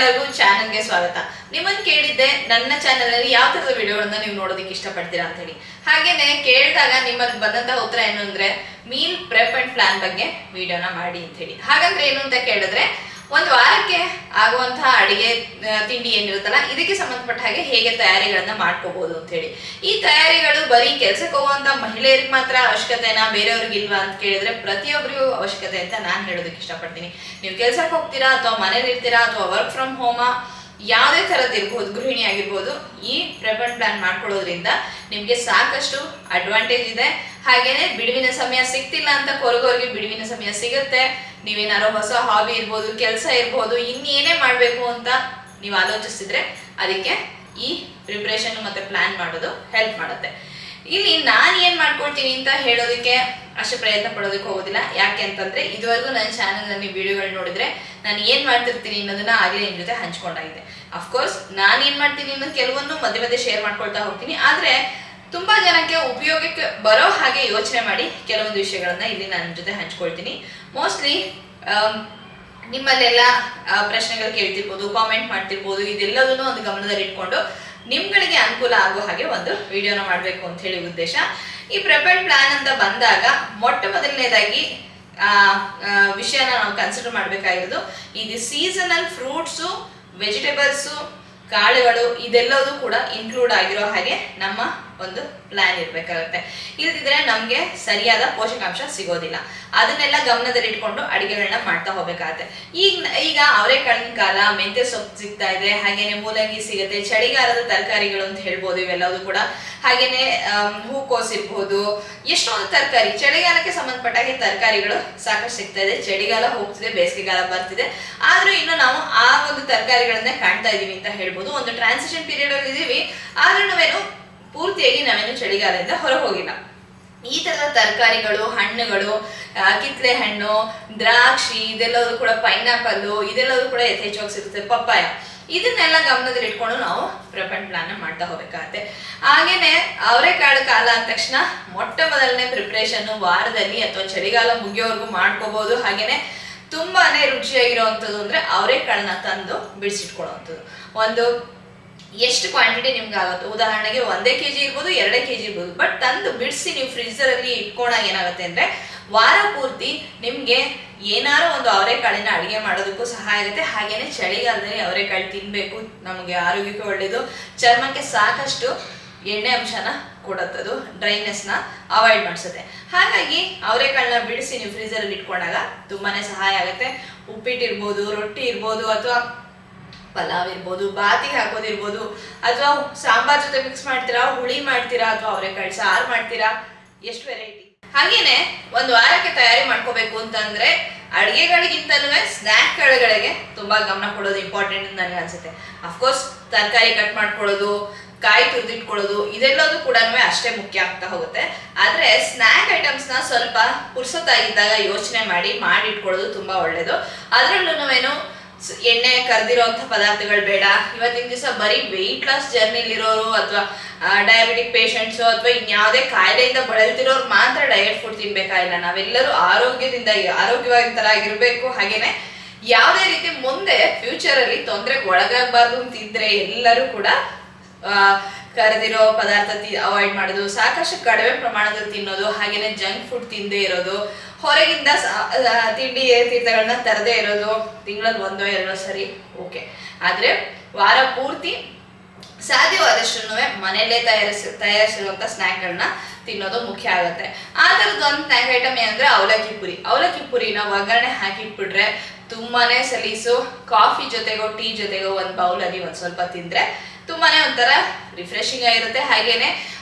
ಎಲ್ಲರಿಗೂ ಚಾನೆಲ್ಗೆ ಸ್ವಾಗತ. ನಿಮ್ಮನ್ನು ಕೇಳಿದ್ದೆ ನನ್ನ ಚಾನೆಲ್ ಅಲ್ಲಿ ಯಾವ ತರದ ವಿಡಿಯೋಗಳನ್ನ ನೀವು ನೋಡೋದಕ್ಕೆ ಇಷ್ಟಪಡ್ತೀರಾ ಅಂತ ಹೇಳಿ. ಹಾಗೇನೆ ಕೇಳಿದಾಗ ನಿಮ್ಮಲ್ಲಿ ಬಂದಂತ ಉತ್ತರ ಏನು ಅಂದ್ರೆ ಮೀಲ್ ಪ್ರೆಪ್ ಅಂಡ್ ಪ್ಲಾನ್ ಬಗ್ಗೆ ವಿಡಿಯೋನ ಮಾಡಿ ಅಂತ ಹೇಳಿ. ಹಾಗಂದ್ರೆ ಏನು ಅಂತ ಕೇಳಿದ್ರೆ ಒಂದು ವಾರಕ್ಕೆ ಆಗುವಂತಹ ಅಡಿಗೆ ತಿಂಡಿ ಏನಿರುತ್ತಲ್ಲ ಇದಕ್ಕೆ ಸಂಬಂಧಪಟ್ಟ ಹಾಗೆ ಹೇಗೆ ತಯಾರಿಗಳನ್ನ ಮಾಡ್ಕೋಬಹುದು ಅಂತ ಹೇಳಿ. ಈ ತಯಾರಿಗಳು ಬರೀ ಕೆಲ್ಸಕ್ಕೆ ಹೋಗುವಂತ ಮಹಿಳೆಯರಿಗೆ ಮಾತ್ರ ಅವಶ್ಯಕತೆನಾ, ಬೇರೆಯವ್ರಿಗೆ ಇಲ್ವಾ ಅಂತ ಕೇಳಿದ್ರೆ ಪ್ರತಿಯೊಬ್ಬರಿಗೂ ಅವಶ್ಯಕತೆ ಅಂತ ನಾನು ಹೇಳೋದಕ್ಕೆ ಇಷ್ಟಪಡ್ತೀನಿ. ನೀವು ಕೆಲ್ಸಕ್ಕೆ ಹೋಗ್ತೀರಾ ಅಥವಾ ಮನೇಲಿ ಇರ್ತೀರಾ ಅಥವಾ ವರ್ಕ್ ಫ್ರಮ್ ಹೋಮ ಯಾವುದೇ ತರದ್ ಇರ್ಬೋದು, ಗೃಹಿಣಿ ಆಗಿರ್ಬೋದು, ಈ ಪ್ರೆಪ್ ಅಂಡ್ ಪ್ಲಾನ್ ಮಾಡ್ಕೊಳ್ಳೋದ್ರಿಂದ ನಿಮ್ಗೆ ಸಾಕಷ್ಟು ಅಡ್ವಾಂಟೇಜ್ ಇದೆ. ಹಾಗೇನೆ ಬಿಡುವಿನ ಸಮಯ ಸಿಗ್ತಿಲ್ಲ ಅಂತ ಕೊರಗೋರ್ಗೆ ಬಿಡುವಿನ ಸಮಯ ಸಿಗುತ್ತೆ. ನೀವೇನಾರೋ ಹೊಸ ಹಾಬಿ ಇರ್ಬೋದು, ಕೆಲಸ ಇರ್ಬೋದು, ಇನ್ನೇನೇ ಮಾಡ್ಬೇಕು ಅಂತ ನೀವು ಆಲೋಚಿಸಿದ್ರೆ ಅದಕ್ಕೆ ಈ ಪ್ರಿಪ್ರೇಷನ್ ಮತ್ತೆ ಪ್ಲಾನ್ ಮಾಡೋದು ಹೆಲ್ಪ್ ಮಾಡುತ್ತೆ. ಇಲ್ಲಿ ನಾನು ಏನ್ ಮಾಡ್ಕೊಳ್ತೀನಿ ಅಂತ ಹೇಳೋದಕ್ಕೆ ಅಷ್ಟು ಪ್ರಯತ್ನ ಪಡೋದಕ್ಕೆ ಹೋಗೋದಿಲ್ಲ. ಯಾಕೆ ಅಂತಂದ್ರೆ ಇದುವರೆಗೂ ನನ್ನ ಚಾನಲ್ ನಲ್ಲಿ ವಿಡಿಯೋಗಳು ನೋಡಿದ್ರೆ ನಾನು ಏನ್ ಮಾಡ್ತಿರ್ತೀನಿ ಅನ್ನೋದನ್ನ ಆಗಲೇ ನಿಮ್ ಜೊತೆ ಹಂಚ್ಕೊಂಡಾಗಿದೆ. ಅಫ್ಕೋರ್ಸ್ ನಾನು ಏನ್ ಮಾಡ್ತೀನಿ ಅನ್ನೋದು ಕೆಲವೊಂದು ಮಧ್ಯೆ ಮಧ್ಯೆ ಶೇರ್ ಮಾಡ್ಕೊಳ್ತಾ ಹೋಗ್ತೀನಿ. ಆದ್ರೆ ತುಂಬಾ ಜನಕ್ಕೆ ಉಪಯೋಗಕ್ಕೆ ಬರೋ ಹಾಗೆ ಯೋಚನೆ ಮಾಡಿ ಕೆಲವೊಂದು ವಿಷಯಗಳನ್ನ ಇಲ್ಲಿ ನನ್ನ ಜೊತೆ ಹಂಚ್ಕೊಳ್ತೀನಿ. ಮೋಸ್ಟ್ಲಿ ನಿಮ್ಮಲ್ಲೆಲ್ಲ ಪ್ರಶ್ನೆಗಳು ಕೇಳ್ತಿರ್ಬೋದು, ಕಾಮೆಂಟ್ ಮಾಡ್ತಿರ್ಬೋದು. ಇದೆಲ್ಲದನ್ನು ಒಂದು ಗಮನದಲ್ಲಿ ಇಟ್ಕೊಂಡು ನಿಮ್ಗಳಿಗೆ ಅನುಕೂಲ ಆಗೋ ಹಾಗೆ ಒಂದು ವಿಡಿಯೋನ ಮಾಡಬೇಕು ಅಂತ ಹೇಳಿ ಉದ್ದೇಶ. ಈ ಪ್ರೆಪ್ ಅಂಡ್ ಪ್ಲಾನ್ ಅಂತ ಬಂದಾಗ ಮೊಟ್ಟ ಮೊದಲನೇದಾಗಿ ವಿಷಯನ ನಾವು ಕನ್ಸಿಡರ್ ಮಾಡಬೇಕಾಗಿರೋದು ಇದು ಸೀಸನಲ್ ಫ್ರೂಟ್ಸು, ವೆಜಿಟೇಬಲ್ಸು, ಕಾಳುಗಳು ಇದೆಲ್ಲದೂ ಕೂಡ ಇನ್ಕ್ಲೂಡ್ ಆಗಿರೋ ಹಾಗೆ ನಮ್ಮ ಒಂದು ಪ್ಲಾನ್ ಇರ್ಬೇಕಾಗುತ್ತೆ. ಇಲ್ದಿದ್ರೆ ನಮ್ಗೆ ಸರಿಯಾದ ಪೋಷಕಾಂಶ ಸಿಗೋದಿಲ್ಲ. ಅದನ್ನೆಲ್ಲ ಗಮನದಲ್ಲಿ ಇಟ್ಕೊಂಡು ಅಡಿಗೆಗಳನ್ನ ಮಾಡ್ತಾ ಹೋಗ್ಬೇಕಾಗತ್ತೆ. ಈಗ ಅವರೆಕಾಳಿನ ಕಾಲ, ಮೆಂತ್ಯ ಸೊಪ್ಪು ಸಿಗ್ತಾ ಇದೆ, ಹಾಗೇನೆ ಮೂಲಂಗಿ ಸಿಗುತ್ತೆ, ಚಳಿಗಾಲದ ತರಕಾರಿಗಳು ಅಂತ ಹೇಳ್ಬೋದು ಇವೆಲ್ಲವೂ ಕೂಡ. ಹಾಗೇನೆ ಹೂಕೋಸ್ ಇರ್ಬೋದು, ಎಷ್ಟೊಂದು ತರಕಾರಿ ಚಳಿಗಾಲಕ್ಕೆ ಸಂಬಂಧಪಟ್ಟಾಗೆ ತರಕಾರಿಗಳು ಸಾಕಷ್ಟು ಸಿಗ್ತಾ ಇದೆ. ಚಳಿಗಾಲ ಹೋಗ್ತಿದೆ, ಬೇಸಿಗೆಗಾಲ ಬರ್ತಿದೆ, ಆದ್ರೂ ಇನ್ನು ನಾವು ಆ ಒಂದು ತರಕಾರಿಗಳನ್ನೇ ಕಾಣ್ತಾ ಇದೀವಿ ಅಂತ ಹೇಳ್ಬೋದು. ಒಂದು ಟ್ರಾನ್ಸಿಷನ್ ಪೀರಿಯಡ್ ಅಲ್ಲಿ ಇದೀವಿ, ಆದ್ರೂ ನಾವೇನು ಪೂರ್ತಿಯಾಗಿ ನಾವೇನು ಚಳಿಗಾಲದಿಂದ ಹೊರ ಹೋಗಿಲ್ಲ. ಈ ತರದ ತರಕಾರಿಗಳು, ಹಣ್ಣುಗಳು, ಕಿತ್ಲೆ ಹಣ್ಣು, ದ್ರಾಕ್ಷಿ ಇದೆಲ್ಲವೂ ಕೂಡ, ಪೈನಾಪಲ್ ಇದೆಲ್ಲವೂ ಕೂಡ ಯಥೇಚ್ಛವಾಗಿ ಸಿಗುತ್ತೆ, ಪಪ್ಪಾಯ, ಇದನ್ನೆಲ್ಲ ಗಮನದಲ್ಲಿ ಇಟ್ಕೊಂಡು ನಾವು ಪ್ರೆಪ್ ಅಂಡ್ ಪ್ಲಾನ್ ಮಾಡ್ತಾ ಹೋಗ್ಬೇಕಾಗತ್ತೆ. ಹಾಗೇನೆ ಅವರೆಕಾಳು ಕಾಲ ಅಂದ ತಕ್ಷಣ ಮೊಟ್ಟ ಮೊದಲನೇ ಪ್ರಿಪ್ರೇಷನ್ ವಾರದಲ್ಲಿ ಅಥವಾ ಚಳಿಗಾಲ ಮುಗಿಯೋವರೆಗೂ ಮಾಡ್ಕೋಬಹುದು. ಹಾಗೇನೆ ತುಂಬಾನೇ ರುಚಿಯಾಗಿರುವಂಥದ್ದು ಅಂದ್ರೆ ಅವರೆಕಾಳನ್ನ ತಂದು ಬಿಡಿಸಿಟ್ಕೊಳ್ಳುವಂಥದ್ದು. ಒಂದು ಎಷ್ಟು ಕ್ವಾಂಟಿಟಿ ನಿಮ್ಗೆ ಆಗುತ್ತೆ, ಉದಾಹರಣೆಗೆ 1 kg ಇರ್ಬೋದು, 2 kg ಇರ್ಬೋದು, ಬಟ್ ತಂದು ಬಿಡಿಸಿ ನೀವು ಫ್ರೀಜರ್ ಅಲ್ಲಿ ಇಟ್ಕೊಂಡಾಗ ಏನಾಗುತ್ತೆ ಅಂದ್ರೆ ವಾರ ಪೂರ್ತಿ ನಿಮ್ಗೆ ಏನಾರು ಒಂದು ಅವರೆಕಾಳಿನ ಅಡಿಗೆ ಮಾಡೋದಕ್ಕೂ ಸಹಾಯ ಆಗುತ್ತೆ. ಹಾಗೇನೆ ಚಳಿಗಾಲದಲ್ಲಿ ಅವರೆಕಾಳು ತಿನ್ಬೇಕು, ನಮಗೆ ಆರೋಗ್ಯಕ್ಕೆ ಒಳ್ಳೇದು, ಚರ್ಮಕ್ಕೆ ಸಾಕಷ್ಟು ಎಣ್ಣೆ ಅಂಶನ ಕೊಡುತ್ತದು, ಡ್ರೈನೆಸ್ ನ ಅವಾಯ್ಡ್ ಮಾಡಿಸುತ್ತೆ. ಹಾಗಾಗಿ ಅವರೆಕಾಳನ್ನ ಬಿಡಿಸಿ ನೀವು ಫ್ರೀಜರ್ ಅಲ್ಲಿ ಇಟ್ಕೊಂಡಾಗ ತುಂಬಾನೇ ಸಹಾಯ ಆಗುತ್ತೆ. ಉಪ್ಪಿಟ್ಟಿರ್ಬೋದು, ರೊಟ್ಟಿ ಇರ್ಬೋದು, ಅಥವಾ ಪಲಾವ್ ಇರ್ಬೋದು, ಬಾತಿಗೆ ಹಾಕೋದಿರ್ಬೋದು, ಅಥವಾ ಸಾಂಬಾರ್ ಜೊತೆ ಮಿಕ್ಸ್ ಮಾಡ್ತೀರಾ, ಹುಳಿ ಮಾಡ್ತೀರಾ, ಅಥವಾ ಅವರೆಕಾಳು ಸಾರು ಮಾಡ್ತೀರಾ, ಎಷ್ಟು ವೆರೈಟಿ. ಹಾಗೇನೆ ಒಂದು ವಾರಕ್ಕೆ ತಯಾರಿ ಮಾಡ್ಕೋಬೇಕು ಅಂತಂದ್ರೆ ಅಡಿಗೆಗಳಿಗಿಂತಲೂ ಸ್ನ್ಯಾಕ್ಗಳಿಗೆ ತುಂಬಾ ಗಮನ ಕೊಡೋದು ಇಂಪಾರ್ಟೆಂಟ್ ಅಂತ ನನಗೆ ಅನ್ಸುತ್ತೆ. ಅಫ್ಕೋರ್ಸ್ ತರಕಾರಿ ಕಟ್ ಮಾಡ್ಕೊಳ್ಳೋದು, ಕಾಯಿ ತುರಿದಿಟ್ಕೊಳ್ಳೋದು ಇದೆಲ್ಲದೂ ಕೂಡ ಅಷ್ಟೇ ಮುಖ್ಯ ಆಗ್ತಾ ಹೋಗುತ್ತೆ. ಆದ್ರೆ ಸ್ನ್ಯಾಕ್ ಐಟಮ್ಸ್ ನ ಸ್ವಲ್ಪ ಪುರ್ಸೊತ್ತಾಗಿದ್ದಾಗ ಯೋಚನೆ ಮಾಡಿ ಇಟ್ಕೊಳ್ಳೋದು ತುಂಬಾ ಒಳ್ಳೇದು. ಅದ್ರಲ್ಲೂ ನಾವೇನು ಎಣ್ಣೆ ಕರ್ದಿರೋಂಥ ಪದಾರ್ಥಗಳು ಬೇಡ. ಇವತ್ತಿನ ದಿವಸ ಬರೀ ವೆಯ್ಟ್ ಲಾಸ್ ಜರ್ನಿಲಿರೋರು ಅಥವಾ ಡಯಾಬಿಟಿಕ್ ಪೇಷಂಟ್ಸು ಅಥವಾ ಇನ್ಯಾವುದೇ ಕಾಯಿಲೆಯಿಂದ ಬಳಲ್ತಿರೋರು ಮಾತ್ರ ಡಯಟ್ ಫುಡ್ ತಿನ್ಬೇಕಾಗಿಲ್ಲ. ನಾವೆಲ್ಲರೂ ಆರೋಗ್ಯವಾಗಿರ್ಬೇಕು. ಹಾಗೇನೆ ಯಾವುದೇ ರೀತಿ ಮುಂದೆ ಫ್ಯೂಚರ್ ಅಲ್ಲಿ ತೊಂದರೆಗೆ ಒಳಗಾಗಬಾರ್ದು ಅಂತಿದ್ರೆ ಎಲ್ಲರೂ ಕೂಡ ಕರೆದಿರೋ ಪದಾರ್ಥ ಅವಾಯ್ಡ್ ಮಾಡೋದು, ಸಾಕಷ್ಟು ಕಡಿಮೆ ಪ್ರಮಾಣದಲ್ಲಿ ತಿನ್ನೋದು, ಹಾಗೇನೆ ಜಂಕ್ ಫುಡ್ ತಿಂದೇ ಇರೋದು, ಹೊರಗಿಂದ ತಿಂಡಿ ತೀರ್ಥಗಳನ್ನ ತರದೇ ಇರೋದು, ತಿಂಗಳಲ್ಲಿ 1-2 ಸರಿ ಓಕೆ, ಆದ್ರೆ ವಾರ ಪೂರ್ತಿ ಸಾಧ್ಯವಾದಷ್ಟು ಮನೆಯಲ್ಲೇ ತಯಾರಿಸಿರುವಂತ ಸ್ನ್ಯಾಕ್ಗಳನ್ನ ತಿನ್ನೋದು ಮುಖ್ಯ ಆಗುತ್ತೆ. ಆ ತರದ್ದು ಒಂದು ಸ್ನ್ಯಾಕ್ ಐಟಮ್ ಏನಂದ್ರೆ ಅವಲಕ್ಕಿ ಪುರಿನ ಒಗ್ಗರಣೆ ಹಾಕಿಟ್ಬಿಟ್ರೆ ತುಂಬಾನೇ ಸಲೀಸು. ಕಾಫಿ ಜೊತೆಗೋ ಟೀ ಜೊತೆಗೋ ಒಂದು ಬೌಲಲ್ಲಿ ಒಂದ್ ಸ್ವಲ್ಪ ತಿಂದ್ರೆ ತುಂಬಾನೇ ಒಂಥರ ರಿಫ್ರೆಶಿಂಗ್ ಆಗಿರುತ್ತೆ. ಹಾಗೇನೆ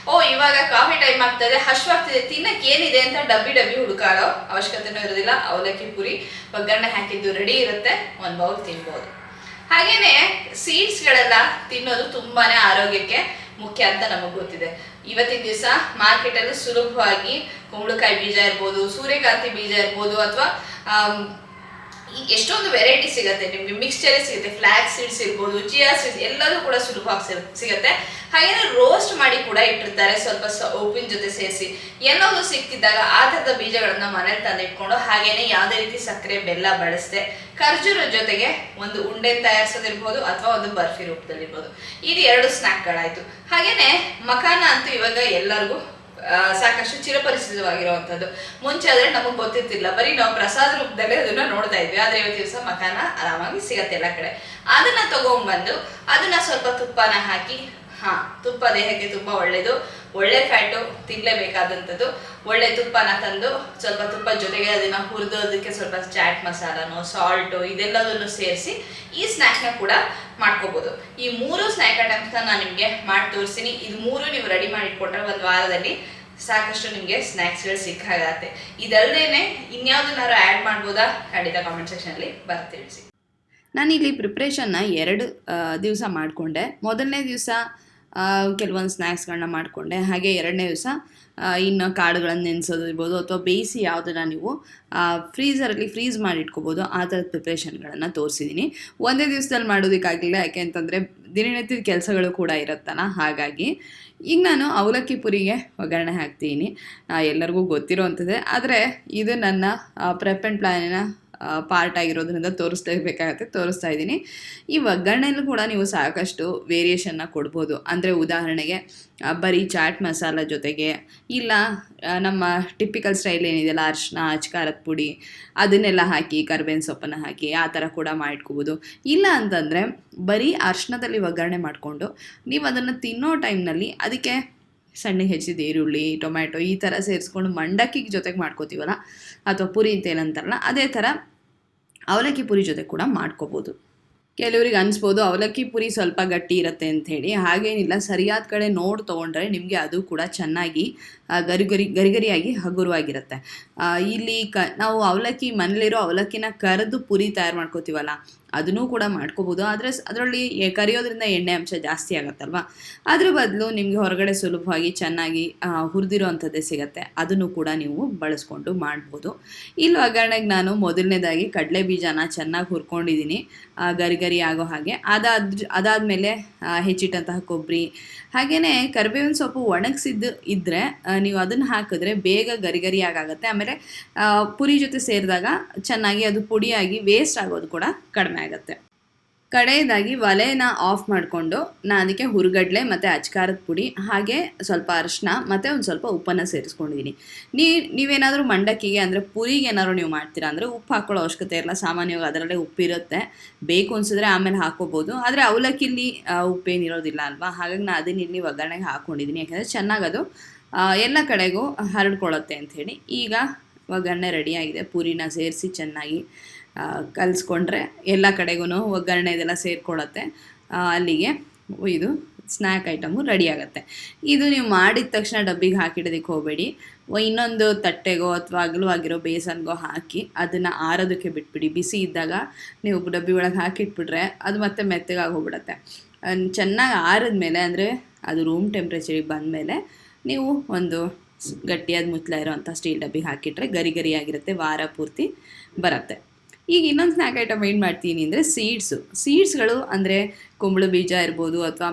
ಇವಾಗ ಕಾಫಿ ಟೈಮ್ ಆಗ್ತಾ ಇದೆ, ಹಶ್ವಾಗ್ತಿದೆ, ತಿನ್ನಕ್ಕೆ ಏನಿದೆ ಅಂತ ಡಬ್ಬಿ ಹುಡುಕಾಡೋ ಅವಶ್ಯಕತೆನೂ ಇರೋದಿಲ್ಲ. ಅವಲಕ್ಕಿ ಪುರಿ ಒಗ್ಗರಣೆ ಹಾಕಿದ್ದು ರೆಡಿ ಇರುತ್ತೆ, ಒಂದು ಬೌಲ್ ತಿನ್ಬೋದು. ಹಾಗೇನೆ ಸೀಡ್ಸ್ ಗಳೆಲ್ಲ ತಿನ್ನೋದು ತುಂಬಾನೇ ಆರೋಗ್ಯಕ್ಕೆ ಮುಖ್ಯ ಅಂತ ನಮಗ್ ಗೊತ್ತಿದೆ. ಇವತ್ತಿನ ದಿವಸ ಮಾರ್ಕೆಟ್ ಅಲ್ಲಿ ಸುಲಭವಾಗಿ ಕುಂಬಳಕಾಯಿ ಬೀಜ ಇರ್ಬೋದು, ಸೂರ್ಯಕಾಂತಿ ಬೀಜ ಇರ್ಬೋದು, ಅಥವಾ ಎಷ್ಟೊಂದು ವೆರೈಟಿ ಸಿಗುತ್ತೆ ನಿಮಗೆ, ಮಿಕ್ಸ್ಚರೇ ಸಿಗುತ್ತೆ, ಫ್ಲಾಕ್ಸ್ ಸೀಡ್ಸ್ ಇರ್ಬೋದು, ಚಿಯಾ ಸೀಡ್ಸ್ ಎಲ್ಲದೂ ಕೂಡ ಸುಲಭವಾಗಿ ಸಿಗುತ್ತೆ. ಹಾಗೇನೆ ರೋಸ್ಟ್ ಮಾಡಿ ಕೂಡ ಇಟ್ಟಿರ್ತಾರೆ, ಸ್ವಲ್ಪ ಉಪ್ಪಿನ ಜೊತೆ ಸೇರಿಸಿ. ಎಲ್ಲವೂ ಸಿಕ್ತಿದ್ದಾಗ ಆ ಥರದ ಬೀಜಗಳನ್ನ ಮನೇಲಿ ತಂದಿಟ್ಕೊಂಡು, ಹಾಗೇನೆ ಯಾವುದೇ ರೀತಿ ಸಕ್ಕರೆ ಬೆಲ್ಲ ಬಳಸದೆ ಖರ್ಜೂರ ಜೊತೆಗೆ ಒಂದು ಉಂಡೆ ತಯಾರಿಸೋದಿರ್ಬೋದು ಅಥವಾ ಒಂದು ಬರ್ಫಿ ರೂಪದಲ್ಲಿರ್ಬೋದು. ಇದು 2 ಸ್ನ್ಯಾಕ್ಗಳಾಯ್ತು. ಹಾಗೇನೆ ಮಖಾನ ಅಂತೂ ಇವಾಗ ಎಲ್ಲರಿಗೂ ಸಾಕಷ್ಟು ಚಿರಪರಿಚಿತವಾಗಿರುವಂಥದ್ದು. ಮುಂಚೆ ಆದರೆ ನಮಗೆ ಗೊತ್ತಿರ್ತಿಲ್ಲ, ಬರೀ ನಾವು ಪ್ರಸಾದ ರೂಪದಲ್ಲೇ ಅದನ್ನ ನೋಡ್ತಾ ಇದ್ವಿ. ಆದರೆ ಇವತ್ತು ದಿವಸ ಮಖಾನ ಆರಾಮಾಗಿ ಸಿಗತ್ತೆ ಎಲ್ಲ ಕಡೆ. ಅದನ್ನ ತಗೊಂಡ್ಬಂದು ಅದನ್ನ ಸ್ವಲ್ಪ ತುಪ್ಪನ ಹಾಕಿ, ತುಪ್ಪ ದೇಹಕ್ಕೆ ತುಂಬ ಒಳ್ಳೇದು, ಒಳ್ಳೆ ಫ್ಯಾಟು, ತಿನ್ನಲೇಬೇಕಾದಂಥದ್ದು. ಒಳ್ಳೆ ತುಪ್ಪನ ತಂದು ಸ್ವಲ್ಪ ತುಪ್ಪ ಜೊತೆಗೆ ಅದನ್ನ ಹುರಿದೋದಕ್ಕೆ ಸ್ವಲ್ಪ ಚಾಟ್ ಮಸಾಲನೋ ಸಾಲ್ಟು ಇದೆಲ್ಲದನ್ನು ಸೇರಿಸಿ ಈ ಸ್ನ್ಯಾಕ್ನ ಕೂಡ ಮಾಡ್ಕೋಬೋದು. ಈ 3 ಸ್ನ್ಯಾಕ್ ಐಟಮ್ಸ್ನ ನಾನು ನಿಮಗೆ ಮಾಡಿ ತೋರಿಸ್ತೀನಿ. ಇದು 3 ನೀವು ರೆಡಿ ಮಾಡಿ ಇಟ್ಕೊಂಡ್ರೆ ಒಂದು ವಾರದಲ್ಲಿ ಸಾಕಷ್ಟು ನಿಮಗೆ ಸ್ನ್ಯಾಕ್ಸ್ಗಳು ಸಿಕ್ಕಾಗತ್ತೆ. ಇದಲ್ಲದೇನೆ ಇನ್ಯಾವುದನ್ನಾರು ಆ್ಯಡ್ ಮಾಡ್ಬೋದಾ? ಖಂಡಿತ ಕಾಮೆಂಟ್ ಸೆಕ್ಷನಲ್ಲಿ ಬರ್ತಿಳಿಸಿ. ನಾನಿಲ್ಲಿ ಪ್ರಿಪ್ರೇಷನ್ನ 2 ದಿವಸ ಮಾಡಿಕೊಂಡೆ. ಮೊದಲನೇ ದಿವಸ ಕೆಲವೊಂದು ಸ್ನ್ಯಾಕ್ಸ್ಗಳನ್ನ ಮಾಡಿಕೊಂಡೆ. ಹಾಗೆ 2ನೇ ದಿವಸ ಇನ್ನು ಕಾಳುಗಳನ್ನು ನೆನೆಸೋದು ಇರ್ಬೋದು ಅಥವಾ ಬೇಯಿಸಿ ಯಾವುದನ್ನು ನೀವು ಫ್ರೀಸರಲ್ಲಿ ಫ್ರೀಸ್ ಮಾಡಿ ಇಟ್ಕೋಬೋದು, ಆ ಥರದ ಪ್ರಿಪ್ರೇಷನ್ಗಳನ್ನು ತೋರಿಸಿದ್ದೀನಿ. ಒಂದೇ ದಿವಸದಲ್ಲಿ ಮಾಡೋದಕ್ಕಾಗಲಿಲ್ಲ, ಯಾಕೆ ಅಂತಂದರೆ ದಿನನಿತ್ಯದ ಕೆಲಸಗಳು ಕೂಡ ಇರುತ್ತಲ್ಲ. ಹಾಗಾಗಿ ಈಗ ನಾನು ಅವಲಕ್ಕಿ ಪುರಿಗೆ ಒಗ್ಗರಣೆ ಹಾಕ್ತೀನಿ. ಎಲ್ಲರಿಗೂ ಗೊತ್ತಿರೋವಂಥದ್ದೇ, ಆದರೆ ಇದು ನನ್ನ ಪ್ರೆಪ್ ಆ್ಯಂಡ್ ಪ್ಲ್ಯಾನಿನ ಪಾರ್ಟ್ ಆಗಿರೋದ್ರಿಂದ ತೋರಿಸ್ತಾ ಇದ್ದೀನಿ. ಈ ಒಗ್ಗರಣೆಯಲ್ಲೂ ಕೂಡ ನೀವು ಸಾಕಷ್ಟು ವೇರಿಯೇಷನ್ನ ಕೊಡ್ಬೋದು. ಅಂದರೆ ಉದಾಹರಣೆಗೆ ಬರೀ ಚಾಟ್ ಮಸಾಲ ಜೊತೆಗೆ, ಇಲ್ಲ ನಮ್ಮ ಟಿಪಿಕಲ್ ಸ್ಟೈಲ್ ಏನಿದೆಯಲ್ಲ, ಅರಿಶಿನ, ಅಚ್ಕಾರದ ಪುಡಿ ಅದನ್ನೆಲ್ಲ ಹಾಕಿ ಕರ್ಬೇವಿನ ಸೊಪ್ಪನ್ನು ಹಾಕಿ ಆ ಥರ ಕೂಡ ಮಾಡಿಟ್ಕೋಬೋದು. ಇಲ್ಲ ಅಂತಂದರೆ ಬರೀ ಅರಿಶಿನದಲ್ಲಿ ಒಗ್ಗರಣೆ ಮಾಡಿಕೊಂಡು ನೀವು ಅದನ್ನು ತಿನ್ನೋ ಟೈಮ್ನಲ್ಲಿ ಅದಕ್ಕೆ ಸಣ್ಣಗೆ ಹೆಚ್ಚಿದ ಈರುಳ್ಳಿ, ಟೊಮ್ಯಾಟೊ ಈ ಥರ ಸೇರಿಸ್ಕೊಂಡು ಮಂಡಕ್ಕಿಗೆ ಜೊತೆಗೆ ಮಾಡ್ಕೋತೀವಲ್ಲ, ಅಥವಾ ಪುರಿ ಅಂತ ಏನಂತಾರಲ್ಲ, ಅದೇ ಥರ ಅವಲಕ್ಕಿ ಪುರಿ ಜೊತೆ ಕೂಡ ಮಾಡ್ಕೋಬೋದು. ಕೆಲವ್ರಿಗೆ ಅನಿಸ್ಬೋದು ಅವಲಕ್ಕಿ ಪುರಿ ಸ್ವಲ್ಪ ಗಟ್ಟಿ ಇರುತ್ತೆ ಅಂಥೇಳಿ. ಹಾಗೇನಿಲ್ಲ, ಸರಿಯಾದ ಕಡೆ ನೋಡಿ ತೊಗೊಂಡ್ರೆ ನಿಮಗೆ ಅದು ಕೂಡ ಚೆನ್ನಾಗಿ ಗರಿಗರಿಯಾಗಿ ಹಗುರವಾಗಿರುತ್ತೆ. ಇಲ್ಲಿ ನಾವು ಅವಲಕ್ಕಿ ಮನೇಲಿರೋ ಅವಲಕ್ಕಿನ ಕರೆದು ಪುರಿ ತಯಾರು ಮಾಡ್ಕೋತೀವಲ್ಲ, ಅದನ್ನೂ ಕೂಡ ಮಾಡ್ಕೋಬೋದು. ಆದರೆ ಅದರಲ್ಲಿ ಕರಿಯೋದ್ರಿಂದ ಎಣ್ಣೆ ಅಂಶ ಜಾಸ್ತಿ ಆಗುತ್ತಲ್ವ. ಅದ್ರ ಬದಲು ನಿಮಗೆ ಹೊರಗಡೆ ಸುಲಭವಾಗಿ ಚೆನ್ನಾಗಿ ಹುರಿದಿರೋ ಅಂಥದ್ದೇ ಸಿಗುತ್ತೆ, ಅದನ್ನು ಕೂಡ ನೀವು ಬಳಸ್ಕೊಂಡು ಮಾಡ್ಬೋದು. ಇಲ್ಲಿ ಒಗ್ಗರಣೆಗೆ ನಾನು ಮೊದಲನೇದಾಗಿ ಕಡಲೆ ಬೀಜನ ಚೆನ್ನಾಗಿ ಹುರ್ಕೊಂಡಿದ್ದೀನಿ ಗರಿ ಆಗೋ ಹಾಗೆ. ಅದಾದಮೇಲೆ ಹೆಚ್ಚಿಟ್ಟಂತಹ ಕೊಬ್ಬರಿ, ಹಾಗೆಯೇ ಕರಿಬೇವಿನ ಸೊಪ್ಪು ಒಣಗಿಸಿದ್ದು ಇದ್ದರೆ ನೀವು ಅದನ್ನು ಹಾಕಿದ್ರೆ ಬೇಗ ಗರಿಯಾಗುತ್ತೆ. ಆಮೇಲೆ ಪುರಿ ಜೊತೆ ಸೇರಿದಾಗ ಚೆನ್ನಾಗಿ ಅದು ಪುಡಿಯಾಗಿ ವೇಸ್ಟ್ ಆಗೋದು ಕೂಡ ಕಡಿಮೆ ಆಗುತ್ತೆ. ಕಡೆಯದಾಗಿ ಒಲೆನ ಆಫ್ ಮಾಡಿಕೊಂಡು ನಾನು ಅದಕ್ಕೆ ಹುರುಗಡ್ಲೆ ಮತ್ತು ಅಚ್ಕಾರದ ಪುಡಿ, ಹಾಗೆ ಸ್ವಲ್ಪ ಅರಿಶಿನ ಮತ್ತು ಒಂದು ಸ್ವಲ್ಪ ಉಪ್ಪನ್ನು ಸೇರಿಸ್ಕೊಂಡಿದ್ದೀನಿ. ನೀವೇನಾದರೂ ಮಂಡಕ್ಕಿಗೆ ಅಂದರೆ ಪುರಿಗೆ ಏನಾದ್ರು ನೀವು ಮಾಡ್ತೀರಾ ಅಂದರೆ ಉಪ್ಪು ಹಾಕೊಳ್ಳೋ ಅವಶ್ಯಕತೆ ಇರಲ್ಲ. ಸಾಮಾನ್ಯವಾಗಿ ಅದರಲ್ಲೇ ಉಪ್ಪಿರುತ್ತೆ, ಬೇಕು ಅನಿಸಿದ್ರೆ ಆಮೇಲೆ ಹಾಕೋಬೋದು. ಆದರೆ ಅವಲಕ್ಕಿಲಿ ಉಪ್ಪೇನಿರೋದಿಲ್ಲ ಅಲ್ವಾ, ಹಾಗಾಗಿ ನಾನು ಅದನ್ನಿಲ್ಲಿ ಒಗ್ಗರಣೆಗೆ ಹಾಕ್ಕೊಂಡಿದ್ದೀನಿ. ಯಾಕೆಂದರೆ ಚೆನ್ನಾಗಿ ಅದು ಎಲ್ಲ ಕಡೆಗೂ ಹರಡ್ಕೊಳ್ಳುತ್ತೆ ಅಂಥೇಳಿ. ಈಗ ಒಗ್ಗರಣೆ ರೆಡಿಯಾಗಿದೆ. ಪೂರಿನ ಸೇರಿಸಿ ಚೆನ್ನಾಗಿ ಕಲಿಸ್ಕೊಂಡ್ರೆ ಎಲ್ಲ ಕಡೆಗೂ ಒಗ್ಗರಣೆ ಇದೆಲ್ಲ ಸೇರಿಕೊಳ್ಳುತ್ತೆ. ಅಲ್ಲಿಗೆ ಇದು ಸ್ನ್ಯಾಕ್ ಐಟಮು ರೆಡಿ ಆಗುತ್ತೆ. ಇದು ನೀವು ಮಾಡಿದ ತಕ್ಷಣ ಡಬ್ಬಿಗೆ ಹಾಕಿಡೋದಕ್ಕೆ ಹೋಗಬೇಡಿ. ಇನ್ನೊಂದು ತಟ್ಟೆಗೋ ಅಥವಾ ಅಗಲವಾಗಿರೋ ಬೇಸನ್ಗೋ ಹಾಕಿ ಅದನ್ನು ಆರೋದಕ್ಕೆ ಬಿಟ್ಬಿಡಿ. ಬಿಸಿ ಇದ್ದಾಗ ನೀವು ಡಬ್ಬಿ ಒಳಗೆ ಹಾಕಿಟ್ಬಿಟ್ರೆ ಅದು ಮತ್ತೆ ಮೆತ್ತಗಾಗಿ ಹೋಗ್ಬಿಡುತ್ತೆ. ಚೆನ್ನಾಗಿ ಆರಿದ್ಮೇಲೆ, ಅಂದರೆ ಅದು ರೂಮ್ ಟೆಂಪ್ರೇಚರಿಗೆ ಬಂದಮೇಲೆ ನೀವು ಒಂದು ಗಟ್ಟಿಯಾದ ಮುಚ್ಚಳ ಇರೋವಂಥ ಸ್ಟೀಲ್ ಡಬ್ಬಿಗೆ ಹಾಕಿಟ್ರೆ ಗರಿಯಾಗಿರುತ್ತೆ, ವಾರ ಪೂರ್ತಿ ಬರುತ್ತೆ. ಈಗ ಇನ್ನೊಂದು ಸ್ನ್ಯಾಕ್ ಐಟಮ್ ಏನು ಮಾಡ್ತೀನಿ ಅಂದರೆ ಸೀಡ್ಸ್ಗಳು, ಅಂದರೆ ಕುಂಬಳ ಬೀಜ ಇರ್ಬೋದು ಅಥವಾ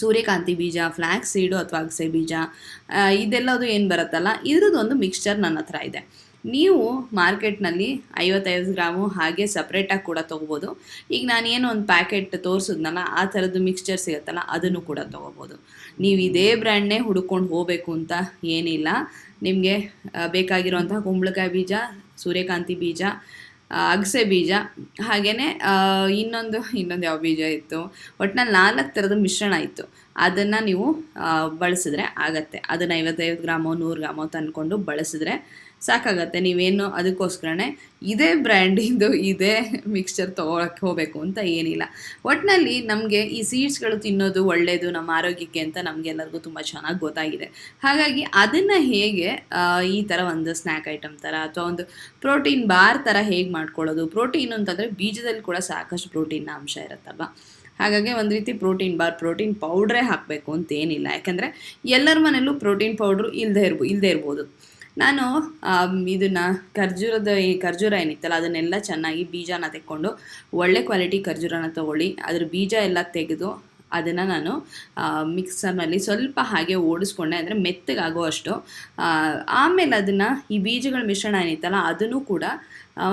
ಸೂರ್ಯಕಾಂತಿ ಬೀಜ, ಫ್ಲ್ಯಾಕ್ಸ್ ಸೀಡು ಅಥವಾ ಅಗಸೆ ಬೀಜ, ಇದೆಲ್ಲದು ಏನು ಬರುತ್ತಲ್ಲ, ಇದ್ರದ್ದೊಂದು ಮಿಕ್ಸ್ಚರ್ ನನ್ನ ಹತ್ರ ಇದೆ. ನೀವು ಮಾರ್ಕೆಟ್ನಲ್ಲಿ 55 ಗ್ರಾಮು ಹಾಗೆ ಸಪ್ರೇಟಾಗಿ ಕೂಡ ತೊಗೋಬೋದು. ಈಗ ನಾನೇನು ಒಂದು ಪ್ಯಾಕೆಟ್ ತೋರಿಸಿದ್ನಲ್ಲ, ಆ ಥರದ್ದು ಮಿಕ್ಸ್ಚರ್ ಸಿಗುತ್ತಲ್ಲ, ಅದನ್ನು ಕೂಡ ತೊಗೋಬೋದು. ನೀವು ಇದೇ ಬ್ರ್ಯಾಂಡ್ನೇ ಹುಡ್ಕೊಂಡು ಹೋಗಬೇಕು ಅಂತ ಏನಿಲ್ಲ. ನಿಮಗೆ ಬೇಕಾಗಿರುವಂತಹ ಕುಂಬಳಕಾಯಿ ಬೀಜ, ಸೂರ್ಯಕಾಂತಿ ಬೀಜ, ಅಗಸೆ ಬೀಜ, ಹಾಗೆಯೇ ಇನ್ನೊಂದು ಯಾವ ಬೀಜ ಇತ್ತು, ಒಟ್ಟಿನಲ್ಲಿ 4 ಥರದ ಮಿಶ್ರಣ ಇತ್ತು. ಅದನ್ನು ನೀವು ಬಳಸಿದ್ರೆ ಆಗತ್ತೆ. ಅದನ್ನು 55 ಗ್ರಾಮೋ 100 ಗ್ರಾಮೋ ತಂದ್ಕೊಂಡು ಬಳಸಿದ್ರೆ ಸಾಕಾಗತ್ತೆ. ನೀವೇನು ಅದಕ್ಕೋಸ್ಕರನೇ ಇದೇ ಬ್ರ್ಯಾಂಡಿಂದು ಇದೇ ಮಿಕ್ಸ್ಚರ್ ತೊಗೊಳಕ್ಕೆ ಹೋಗಬೇಕು ಅಂತ ಏನಿಲ್ಲ. ಒಟ್ಟಿನಲ್ಲಿ ನಮಗೆ ಈ ಸೀಡ್ಸ್ಗಳು ತಿನ್ನೋದು ಒಳ್ಳೆಯದು ನಮ್ಮ ಆರೋಗ್ಯಕ್ಕೆ ಅಂತ ನಮಗೆಲ್ಲರಿಗೂ ತುಂಬ ಚೆನ್ನಾಗಿ ಗೊತ್ತಾಗಿದೆ. ಹಾಗಾಗಿ ಅದನ್ನು ಹೇಗೆ ಈ ಥರ ಒಂದು ಸ್ನ್ಯಾಕ್ ಐಟಮ್ ಥರ ಅಥವಾ ಒಂದು ಪ್ರೋಟೀನ್ ಬಾರ್ ಥರ ಹೇಗೆ ಮಾಡ್ಕೊಳ್ಳೋದು. ಪ್ರೋಟೀನ್ ಅಂತಂದರೆ ಬೀಜದಲ್ಲಿ ಕೂಡ ಸಾಕಷ್ಟು ಪ್ರೋಟೀನ್ನ ಅಂಶ ಇರುತ್ತಲ್ವ. ಹಾಗಾಗಿ ಒಂದು ರೀತಿ ಪ್ರೋಟೀನ್ ಬಾರ್, ಪ್ರೋಟೀನ್ ಪೌಡ್ರೇ ಹಾಕಬೇಕು ಅಂತ ಏನಿಲ್ಲ. ಯಾಕೆಂದರೆ ಎಲ್ಲರ ಮನೆಯಲ್ಲೂ ಪ್ರೋಟೀನ್ ಪೌಡ್ರು ಇಲ್ಲದೇ ಇರ್ಬೋದು. ನಾನು ಇದನ್ನು ಈ ಖರ್ಜೂರ ಏನಿತ್ತಲ್ಲ ಅದನ್ನೆಲ್ಲ ಚೆನ್ನಾಗಿ ಬೀಜನ ತೆಕ್ಕೊಂಡು ಒಳ್ಳೆ ಕ್ವಾಲಿಟಿ ಖರ್ಜೂರನ ತೊಗೊಳ್ಳಿ. ಅದ್ರ ಬೀಜ ಎಲ್ಲ ತೆಗೆದು ಅದನ್ನು ನಾನು ಮಿಕ್ಸರ್ನಲ್ಲಿ ಸ್ವಲ್ಪ ಹಾಗೆ ಓಡಿಸ್ಕೊಂಡೆ, ಅಂದರೆ ಮೆತ್ತಗಾಗೋ ಅಷ್ಟು. ಆಮೇಲೆ ಅದನ್ನು ಈ ಬೀಜಗಳ ಮಿಶ್ರಣ ಏನಿತ್ತಲ್ಲ ಅದನ್ನು ಕೂಡ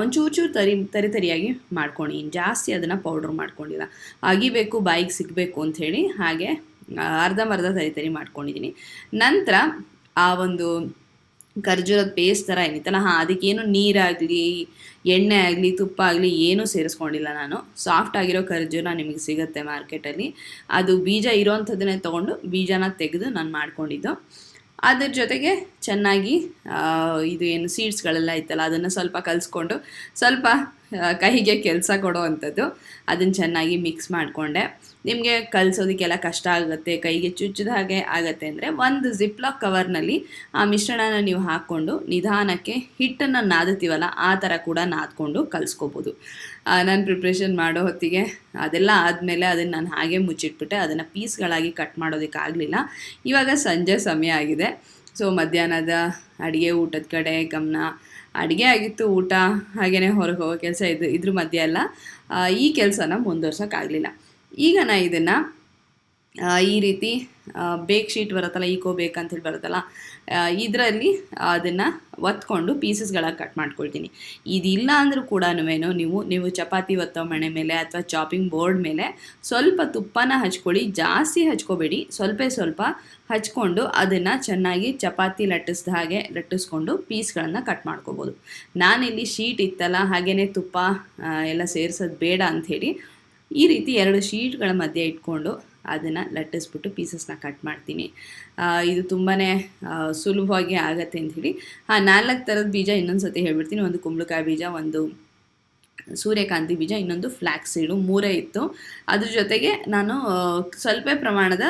ಒಂಚೂರು ತರಿಯಾಗಿ ಮಾಡ್ಕೊಂಡಿದ್ದೀನಿ. ಜಾಸ್ತಿ ಅದನ್ನು ಪೌಡ್ರ್ ಮಾಡ್ಕೊಂಡಿಲ್ಲ, ಅಗಿಬೇಕು ಬಾಯಿಗೆ ಸಿಗಬೇಕು ಅಂಥೇಳಿ ಹಾಗೆ ಅರ್ಧಂಬರ್ಧ ತರಿ ಮಾಡ್ಕೊಂಡಿದ್ದೀನಿ. ನಂತರ ಆ ಒಂದು ಖರ್ಜೂರದ ಪೇಸ್ಟ್ ಥರ ಏನಿತ್ತಲ್ಲ ಅದಕ್ಕೇನು ನೀರಾಗಲಿ ಎಣ್ಣೆ ಆಗಲಿ ತುಪ್ಪ ಆಗಲಿ ಏನೂ ಸೇರಿಸ್ಕೊಂಡಿಲ್ಲ ನಾನು. ಸಾಫ್ಟ್ ಆಗಿರೋ ಖರ್ಜೂರ ನಿಮಗೆ ಸಿಗುತ್ತೆ ಮಾರ್ಕೆಟಲ್ಲಿ, ಅದು ಬೀಜ ಇರೋವಂಥದ್ದನ್ನೇ ತೊಗೊಂಡು ಬೀಜನ ತೆಗೆದು ನಾನು ಮಾಡ್ಕೊಂಡಿದ್ದು. ಅದ್ರ ಜೊತೆಗೆ ಚೆನ್ನಾಗಿ ಇದು ಏನು ಸೀಡ್ಸ್ಗಳೆಲ್ಲ ಇತ್ತಲ್ಲ ಅದನ್ನು ಸ್ವಲ್ಪ ಕಲಿಸ್ಕೊಂಡು ಸ್ವಲ್ಪ ಕೈಗೆ ಕೆಲಸ ಕೊಡೋ ಅಂಥದ್ದು ಅದನ್ನು ಚೆನ್ನಾಗಿ ಮಿಕ್ಸ್ ಮಾಡಿಕೊಂಡೆ. ನಿಮಗೆ ಕಲಿಸೋದಕ್ಕೆಲ್ಲ ಕಷ್ಟ ಆಗುತ್ತೆ, ಕೈಗೆ ಚುಚ್ಚಿದ ಹಾಗೆ ಆಗುತ್ತೆ ಅಂದರೆ ಒಂದು ಜಿಪ್ಲಾಕ್ ಕವರ್ನಲ್ಲಿ ಆ ಮಿಶ್ರಣನ ನೀವು ಹಾಕ್ಕೊಂಡು ನಿಧಾನಕ್ಕೆ ಹಿಟ್ಟನ್ನು ನಾದುತ್ತೀವಲ್ಲ ಆ ಥರ ಕೂಡ ನಾದ್ಕೊಂಡು ಕಲಿಸ್ಕೋಬೋದು. ನಾನು ಪ್ರಿಪ್ರೇಷನ್ ಮಾಡೋ ಹೊತ್ತಿಗೆ ಅದೆಲ್ಲ ಆದಮೇಲೆ ಅದನ್ನು ನಾನು ಹಾಗೆ ಮುಚ್ಚಿಟ್ಬಿಟ್ಟೆ. ಅದನ್ನು ಪೀಸ್ಗಳಾಗಿ ಕಟ್ ಮಾಡೋದಕ್ಕಾಗಲಿಲ್ಲ. ಇವಾಗ ಸಂಜೆ ಸಮಯ ಆಗಿದೆ, ಸೊ ಮಧ್ಯಾಹ್ನದ ಅಡುಗೆ ಊಟದ ಕಡೆ ಗಮನ. ಅಡುಗೆ ಆಗಿತ್ತು, ಊಟ ಹಾಗೆಯೇ ಹೊರಗೆ ಹೋಗೋ ಕೆಲಸ ಇದ್ರ ಮಧ್ಯೆ ಎಲ್ಲ ಈ ಕೆಲಸನ ಮುಂದುವರ್ಸೋಕ್ಕಾಗಲಿಲ್ಲ. ಈಗ ನಾ ಇದನ್ನು ಈ ರೀತಿ ಬೇಕ್ ಶೀಟ್ ಬರುತ್ತಲ್ಲ, ಈಕೋ ಬೇಕ್ ಅಂತೇಳಿ ಬರುತ್ತಲ್ಲ, ಇದರಲ್ಲಿ ಅದನ್ನು ಒತ್ಕೊಂಡು ಪೀಸಸ್ಗಳಾಗಿ ಕಟ್ ಮಾಡ್ಕೊಳ್ತೀನಿ. ಇದಿಲ್ಲ ಅಂದರೂ ಕೂಡ ನೀವು ಚಪಾತಿ ಒತ್ತೋ ಮಣೆ ಮೇಲೆ ಅಥವಾ ಚಾಪಿಂಗ್ ಬೋರ್ಡ್ ಮೇಲೆ ಸ್ವಲ್ಪ ತುಪ್ಪನ ಹಚ್ಕೊಳ್ಳಿ. ಜಾಸ್ತಿ ಹಚ್ಕೋಬೇಡಿ, ಸ್ವಲ್ಪ ಹಚ್ಕೊಂಡು ಅದನ್ನು ಚೆನ್ನಾಗಿ ಚಪಾತಿ ಲಟ್ಟಿಸ್ದ ಹಾಗೆ ಲಟ್ಟಿಸ್ಕೊಂಡು ಪೀಸ್ಗಳನ್ನು ಕಟ್ ಮಾಡ್ಕೋಬೋದು. ನಾನಿಲ್ಲಿ ಶೀಟ್ ಇತ್ತಲ್ಲ ಹಾಗೆಯೇ ತುಪ್ಪ ಎಲ್ಲ ಸೇರಿಸೋದು ಬೇಡ ಅಂಥೇಳಿ ಈ ರೀತಿ 2 ಶೀಟ್ಗಳ ಮಧ್ಯೆ ಇಟ್ಕೊಂಡು ಅದನ್ನು ಲಟ್ಟಿಸ್ಬಿಟ್ಟು ಪೀಸಸ್ನ ಕಟ್ ಮಾಡ್ತೀನಿ. ಇದು ತುಂಬಾ ಸುಲಭವಾಗಿ ಆಗುತ್ತೆ ಅಂಥೇಳಿ 4 ಥರದ ಬೀಜ ಇನ್ನೊಂದು ಸತಿ ಹೇಳ್ಬಿಡ್ತೀನಿ. ಒಂದು ಕುಂಬಳಕಾಯಿ ಬೀಜ, ಒಂದು ಸೂರ್ಯಕಾಂತಿ ಬೀಜ, ಇನ್ನೊಂದು ಫ್ಲ್ಯಾಕ್ಸ್ ಸೀಡು, 3 ಇತ್ತು. ಅದ್ರ ಜೊತೆಗೆ ನಾನು ಸ್ವಲ್ಪ ಪ್ರಮಾಣದ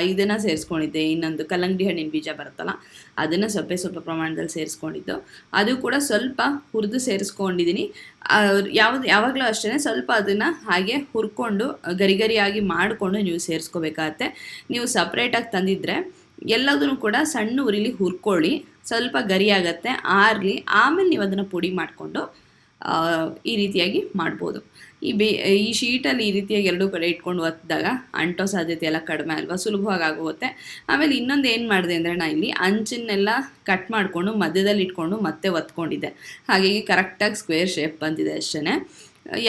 ಇದನ್ನು ಸೇರಿಸ್ಕೊಂಡಿದ್ದೆ, ಇನ್ನೊಂದು ಕಲ್ಲಂಗಡಿ ಹಣ್ಣಿನ ಬೀಜ ಬರುತ್ತಲ್ಲ ಅದನ್ನು ಸ್ವಲ್ಪ ಪ್ರಮಾಣದಲ್ಲಿ ಸೇರಿಸ್ಕೊಂಡಿದ್ದು. ಅದು ಕೂಡ ಸ್ವಲ್ಪ ಹುರಿದು ಸೇರಿಸ್ಕೊಂಡಿದ್ದೀನಿ. ಯಾವಾಗಲೂ ಅಷ್ಟೇ ಸ್ವಲ್ಪ ಅದನ್ನು ಹಾಗೆ ಹುರ್ಕೊಂಡು ಗರಿಯಾಗಿ ಮಾಡಿಕೊಂಡು ನೀವು ಸೇರಿಸ್ಕೋಬೇಕಾಗತ್ತೆ. ನೀವು ಸಪ್ರೇಟಾಗಿ ತಂದಿದ್ದರೆ ಎಲ್ಲದನ್ನು ಕೂಡ ಸಣ್ಣ ಉರಿಲಿ ಹುರ್ಕೊಳ್ಳಿ, ಸ್ವಲ್ಪ ಗರಿಯಾಗತ್ತೆ, ಆರಲಿ, ಆಮೇಲೆ ನೀವು ಅದನ್ನು ಪುಡಿ ಮಾಡಿಕೊಂಡು ಈ ರೀತಿಯಾಗಿ ಮಾಡ್ಬೋದು. ಈ ಶೀಟಲ್ಲಿ ಈ ರೀತಿಯಾಗಿ 2 ಕಡೆ ಇಟ್ಕೊಂಡು ಒತ್ತಿದಾಗ ಅಂಟೋ ಸಾಧ್ಯತೆ ಎಲ್ಲ ಕಡಿಮೆ ಅಲ್ವಾ, ಸುಲಭವಾಗಿ ಆಗೋಗುತ್ತೆ. ಆಮೇಲೆ ಇನ್ನೊಂದು ಏನು ಮಾಡಿದೆ ಅಂದರೆ ನಾನು ಇಲ್ಲಿ ಅಂಚನ್ನೆಲ್ಲ ಕಟ್ ಮಾಡಿಕೊಂಡು ಮಧ್ಯದಲ್ಲಿ ಇಟ್ಕೊಂಡು ಮತ್ತೆ ಒತ್ಕೊಂಡಿದ್ದೆ. ಹಾಗಾಗಿ ಕರೆಕ್ಟಾಗಿ ಸ್ಕ್ವೇರ್ ಶೇಪ್ ಬಂದಿದೆ ಅಷ್ಟೇ.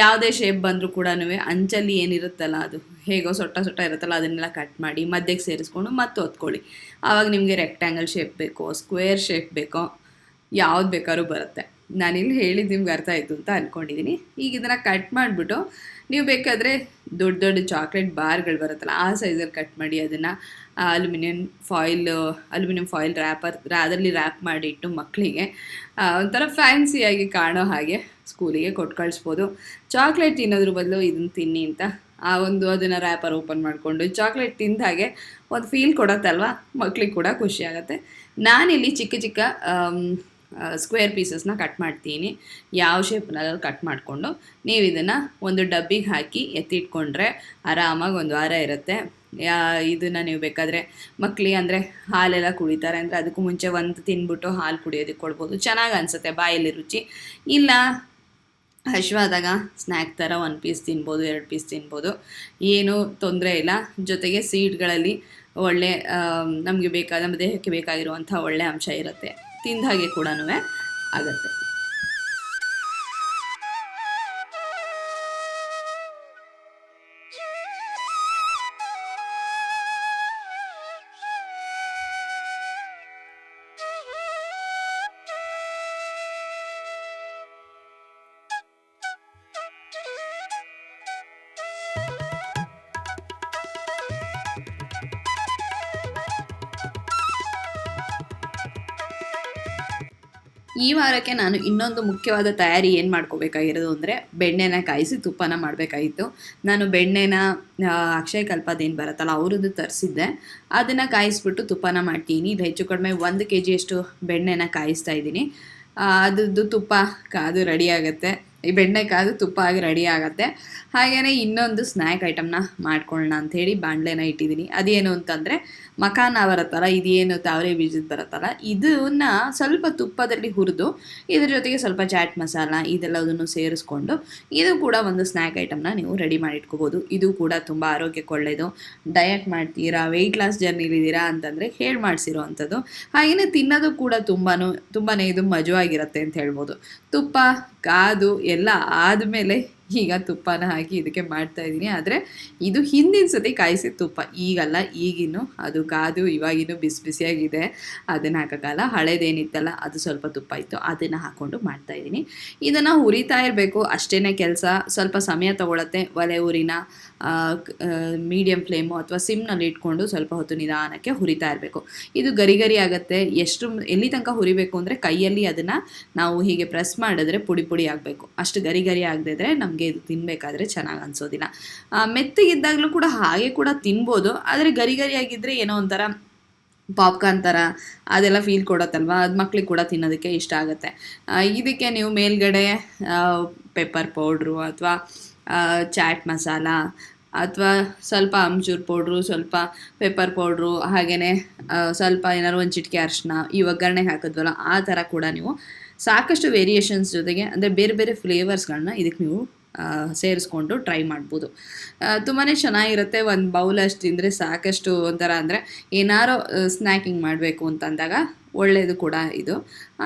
ಯಾವುದೇ ಶೇಪ್ ಬಂದರೂ ಕೂಡ ಅಂಚಲ್ಲಿ ಏನಿರುತ್ತಲ್ಲ ಅದು ಹೇಗೋ ಸೊಟ್ಟ ಇರುತ್ತಲ್ಲ ಅದನ್ನೆಲ್ಲ ಕಟ್ ಮಾಡಿ ಮಧ್ಯಕ್ಕೆ ಸೇರಿಸ್ಕೊಂಡು ಮತ್ತೆ ಒತ್ಕೊಳ್ಳಿ. ಆವಾಗ ನಿಮಗೆ ರೆಕ್ಟ್ಯಾಂಗಲ್ ಶೇಪ್ ಬೇಕೋ ಸ್ಕ್ವೇರ್ ಶೇಪ್ ಬೇಕೋ ಯಾವ್ದು ಬೇಕಾದ್ರೂ ಬರುತ್ತೆ. ನಾನಿಲ್ಲಿ ಹೇಳಿದ್ದು ನಿಮ್ಗೆ ಅರ್ಥ ಆಯಿತು ಅಂತ ಅಂದ್ಕೊಂಡಿದ್ದೀನಿ. ಈಗ ಇದನ್ನು ಕಟ್ ಮಾಡಿಬಿಟ್ಟು ನೀವು ಬೇಕಾದರೆ ದೊಡ್ಡ ಚಾಕ್ಲೇಟ್ ಬಾರ್ಗಳು ಬರುತ್ತಲ್ಲ ಆ ಸೈಜಲ್ಲಿ ಕಟ್ ಮಾಡಿ ಅದನ್ನು ಅಲ್ಯೂಮಿನಿಯಂ ಫಾಯಿಲ್ ಅದರಲ್ಲಿ ರ್ಯಾಪ್ ಮಾಡಿಟ್ಟು ಮಕ್ಕಳಿಗೆ ಒಂಥರ ಫ್ಯಾನ್ಸಿಯಾಗಿ ಕಾಣೋ ಹಾಗೆ ಸ್ಕೂಲಿಗೆ ಕೊಟ್ಟು ಕಳಿಸ್ಬೋದು. ಚಾಕ್ಲೇಟ್ ತಿನ್ನೋದ್ರ ಬದಲು ಇದನ್ನು ತಿನ್ನಿ ಅಂತ ಅದನ್ನು ರ್ಯಾಪರ್ ಓಪನ್ ಮಾಡಿಕೊಂಡು ಚಾಕ್ಲೇಟ್ ತಿಂದ ಹಾಗೆ ಒಂದು ಫೀಲ್ ಕೊಡುತ್ತಲ್ವ, ಮಕ್ಳಿಗೆ ಕೂಡ ಖುಷಿ ಆಗುತ್ತೆ. ನಾನಿಲ್ಲಿ ಚಿಕ್ಕ ಸ್ಕ್ವೇರ್ ಪೀಸಸ್ನ ಕಟ್ ಮಾಡ್ತೀನಿ. ಯಾವ ಶೇಪ್ನಲ್ಲಿ ಕಟ್ ಮಾಡಿಕೊಂಡು ನೀವು ಇದನ್ನು ಒಂದು ಡಬ್ಬಿಗೆ ಹಾಕಿ ಎತ್ತಿಟ್ಕೊಂಡ್ರೆ ಆರಾಮಾಗಿ 1 ವಾರ ಇರುತ್ತೆ. ಇದನ್ನು ನೀವು ಬೇಕಾದರೆ ಮಕ್ಕಳಿಗೆ ಅಂದರೆ ಹಾಲೆಲ್ಲ ಕುಡಿತಾರೆ ಅಂದರೆ ಅದಕ್ಕೂ ಮುಂಚೆ ಒಂದು ತಿಂದ್ಬಿಟ್ಟು ಹಾಲು ಕುಡಿಯೋದಕ್ಕೆ ಕೊಡ್ಬೋದು, ಚೆನ್ನಾಗಿ ಅನಿಸುತ್ತೆ ಬಾಯಲ್ಲಿ ರುಚಿ. ಇಲ್ಲ ಹಶ್ವಾದಾಗ ಸ್ನ್ಯಾಕ್ ಥರ 1 ಪೀಸ್ ತಿನ್ಬೋದು, 2 ಪೀಸ್ ತಿನ್ಬೋದು, ಏನೂ ತೊಂದರೆ ಇಲ್ಲ. ಜೊತೆಗೆ ಸೀಡ್ಗಳಲ್ಲಿ ಒಳ್ಳೆ ನಮಗೆ ನಮ್ಮ ದೇಹಕ್ಕೆ ಬೇಕಾಗಿರುವಂಥ ಒಳ್ಳೆ ಅಂಶ ಇರುತ್ತೆ, ತಿಂದ ಹಾಗೆ ಕೂಡ ಆಗುತ್ತೆ. ಈ ವಾರಕ್ಕೆ ನಾನು ಇನ್ನೊಂದು ಮುಖ್ಯವಾದ ತಯಾರಿ ಏನು ಮಾಡ್ಕೋಬೇಕಾಗಿರೋದು ಅಂದರೆ ಬೆಣ್ಣೆನ ಕಾಯಿಸಿ ತುಪ್ಪನ ಮಾಡಬೇಕಾಗಿತ್ತು. ನಾನು ಬೆಣ್ಣೆನ ಅಕ್ಷಯಕಲ್ಪದೇನು ಬರುತ್ತಲ್ಲ ಅವ್ರದ್ದು ತರಿಸಿದ್ದೆ, ಅದನ್ನು ಕಾಯಿಸ್ಬಿಟ್ಟು ತುಪ್ಪನ ಮಾಡ್ತೀನಿ. ಇದು ಹೆಚ್ಚು ಕಡಿಮೆ 1 kg ಅಷ್ಟು ಬೆಣ್ಣೆನ ಕಾಯಿಸ್ತಾ ಇದ್ದೀನಿ. ಅದ್ರದ್ದು ತುಪ್ಪ ಅದು ರೆಡಿ ಆಗುತ್ತೆ. ಈ ಬೆಣ್ಣೆ ಕಾದು ತುಪ್ಪ ಆಗಿ ರೆಡಿ ಆಗುತ್ತೆ. ಹಾಗೆಯೇ ಇನ್ನೊಂದು ಸ್ನ್ಯಾಕ್ ಐಟಮ್ನ ಮಾಡ್ಕೊಳ್ಳೋಣ ಅಂಥೇಳಿ ಬಾಣಲೆನ ಇಟ್ಟಿದ್ದೀನಿ. ಅದೇನು ಅಂತಂದರೆ ಮಖಾನ ಬರುತ್ತಲ್ಲ, ಇದೇನು ತಾವರೆ ಬೀಜದ ಬರುತ್ತಲ್ಲ, ಇದನ್ನ ಸ್ವಲ್ಪ ತುಪ್ಪದಲ್ಲಿ ಹುರಿದು ಇದ್ರ ಜೊತೆಗೆ ಸ್ವಲ್ಪ ಚಾಟ್ ಮಸಾಲ ಇದೆಲ್ಲದನ್ನು ಸೇರಿಸ್ಕೊಂಡು ಇದು ಕೂಡ ಒಂದು ಸ್ನ್ಯಾಕ್ ಐಟಮ್ನ ನೀವು ರೆಡಿ ಮಾಡಿ ಇಟ್ಕೋಬೋದು. ಇದು ಕೂಡ ತುಂಬ ಆರೋಗ್ಯಕ್ಕೆ ಒಳ್ಳೆಯದು. ಡಯಟ್ ಮಾಡ್ತೀರಾ, ವೆಯ್ಟ್ ಲಾಸ್ ಜರ್ನಿಲಿದ್ದೀರಾ ಅಂತಂದರೆ ಹೇಳಿ ಮಾಡಿಸಿರೋ ಅಂಥದ್ದು. ಹಾಗೆಯೇ ತಿನ್ನೋದು ಕೂಡ ತುಂಬಾ ಇದು ಮಜವಾಗಿರುತ್ತೆ ಅಂತ ಹೇಳ್ಬೋದು. ತುಪ್ಪ ಕಾದು ಎಲ್ಲ ಆದಮೇಲೆ ಈಗ ತುಪ್ಪನ ಹಾಕಿ ಇದಕ್ಕೆ ಮಾಡ್ತಾ ಇದ್ದೀನಿ. ಆದರೆ ಇದು ಹಿಂದಿನ ಸತಿ ಕಾಯಿಸಿದ ತುಪ್ಪ, ಈಗಲ್ಲ, ಈಗಿನ್ನು ಅದು ಕಾದು ಇವಾಗಿನ್ನು ಬಿಸಿ ಬಿಸಿಯಾಗಿದೆ, ಅದನ್ನು ಹಾಕೋಕ್ಕಲ್ಲ. ಹಳೇದೇನಿತ್ತಲ್ಲ ಅದು ಸ್ವಲ್ಪ ತುಪ್ಪ ಇತ್ತು, ಅದನ್ನು ಹಾಕ್ಕೊಂಡು ಮಾಡ್ತಾಯಿದ್ದೀನಿ. ಇದನ್ನು ಹುರಿತಾ ಇರಬೇಕು, ಅಷ್ಟೇ ಕೆಲಸ. ಸ್ವಲ್ಪ ಸಮಯ ತೊಗೊಳತ್ತೆ. ಒಲೆ ಊರಿನ ಮೀಡಿಯಮ್ ಫ್ಲೇಮು ಅಥವಾ ಸಿಮ್ನಲ್ಲಿ ಇಟ್ಕೊಂಡು ಸ್ವಲ್ಪ ಹೊತ್ತು ನಿಧಾನಕ್ಕೆ ಹುರಿತಾ ಇರಬೇಕು. ಇದು ಗರಿ ಗರಿ ಆಗುತ್ತೆ. ಎಲ್ಲಿ ತನಕ ಹುರಿಬೇಕು ಅಂದರೆ ಕೈಯಲ್ಲಿ ಅದನ್ನು ನಾವು ಹೀಗೆ ಪ್ರೆಸ್ ಮಾಡಿದ್ರೆ ಪುಡಿ ಪುಡಿ ಆಗಬೇಕು. ಅಷ್ಟು ಗರಿ ಗರಿ ಆಗದಿದ್ರೆ ನಮಗೆ ಇದು ತಿನ್ನಬೇಕಾದ್ರೆ ಚೆನ್ನಾಗಿ ಅನಿಸೋದಿಲ್ಲ. ಮೆತ್ತಗಿದ್ದಾಗಲೂ ಕೂಡ ಹಾಗೆ ಕೂಡ ತಿನ್ಬೋದು, ಆದರೆ ಗರಿ ಗರಿ ಆಗಿದ್ದರೆ ಏನೋ ಒಂಥರ ಪಾಪ್ಕಾರ್ನ್ ಥರ ಅದೆಲ್ಲ ಫೀಲ್ ಕೊಡುತ್ತಲ್ವ, ಅದು ಮಕ್ಳಿಗೆ ಕೂಡ ತಿನ್ನೋದಕ್ಕೆ ಇಷ್ಟ ಆಗುತ್ತೆ. ಇದಕ್ಕೆ ನೀವು ಮೇಲ್ಗಡೆ ಪೆಪ್ಪರ್ ಪೌಡ್ರು ಅಥವಾ ಚಾಟ್ ಮಸಾಲ ಅಥವಾ ಸ್ವಲ್ಪ ಅಮ್ಚೂರ್ ಪೌಡ್ರು, ಸ್ವಲ್ಪ ಪೆಪ್ಪರ್ ಪೌಡ್ರು, ಹಾಗೆಯೇ ಸ್ವಲ್ಪ ಏನಾದ್ರು ಒಂದು ಚಿಟಿಕೆ ಅರಿಶಿನ, ಈ ಒಗ್ಗರಣೆಗೆ ಹಾಕಿದ್ವಲ್ಲ ಆ ಥರ ಕೂಡ ನೀವು ಸಾಕಷ್ಟು ವೇರಿಯೇಷನ್ಸ್ ಜೊತೆಗೆ ಅಂದರೆ ಬೇರೆ ಬೇರೆ ಫ್ಲೇವರ್ಸ್ಗಳನ್ನ ಇದಕ್ಕೆ ನೀವು ಸೇರಿಸ್ಕೊಂಡು ಟ್ರೈ ಮಾಡ್ಬೋದು. ತುಂಬಾ ಚೆನ್ನಾಗಿರುತ್ತೆ. ಒಂದು ಬೌಲ್ ಅಷ್ಟು ತಿಂದರೆ ಸಾಕಷ್ಟು ಒಂಥರ ಅಂದರೆ ಏನಾರೋ ಸ್ನ್ಯಾಕಿಂಗ್ ಮಾಡಬೇಕು ಅಂತಂದಾಗ ಒಳ್ಳೆಯದು ಕೂಡ ಇದು.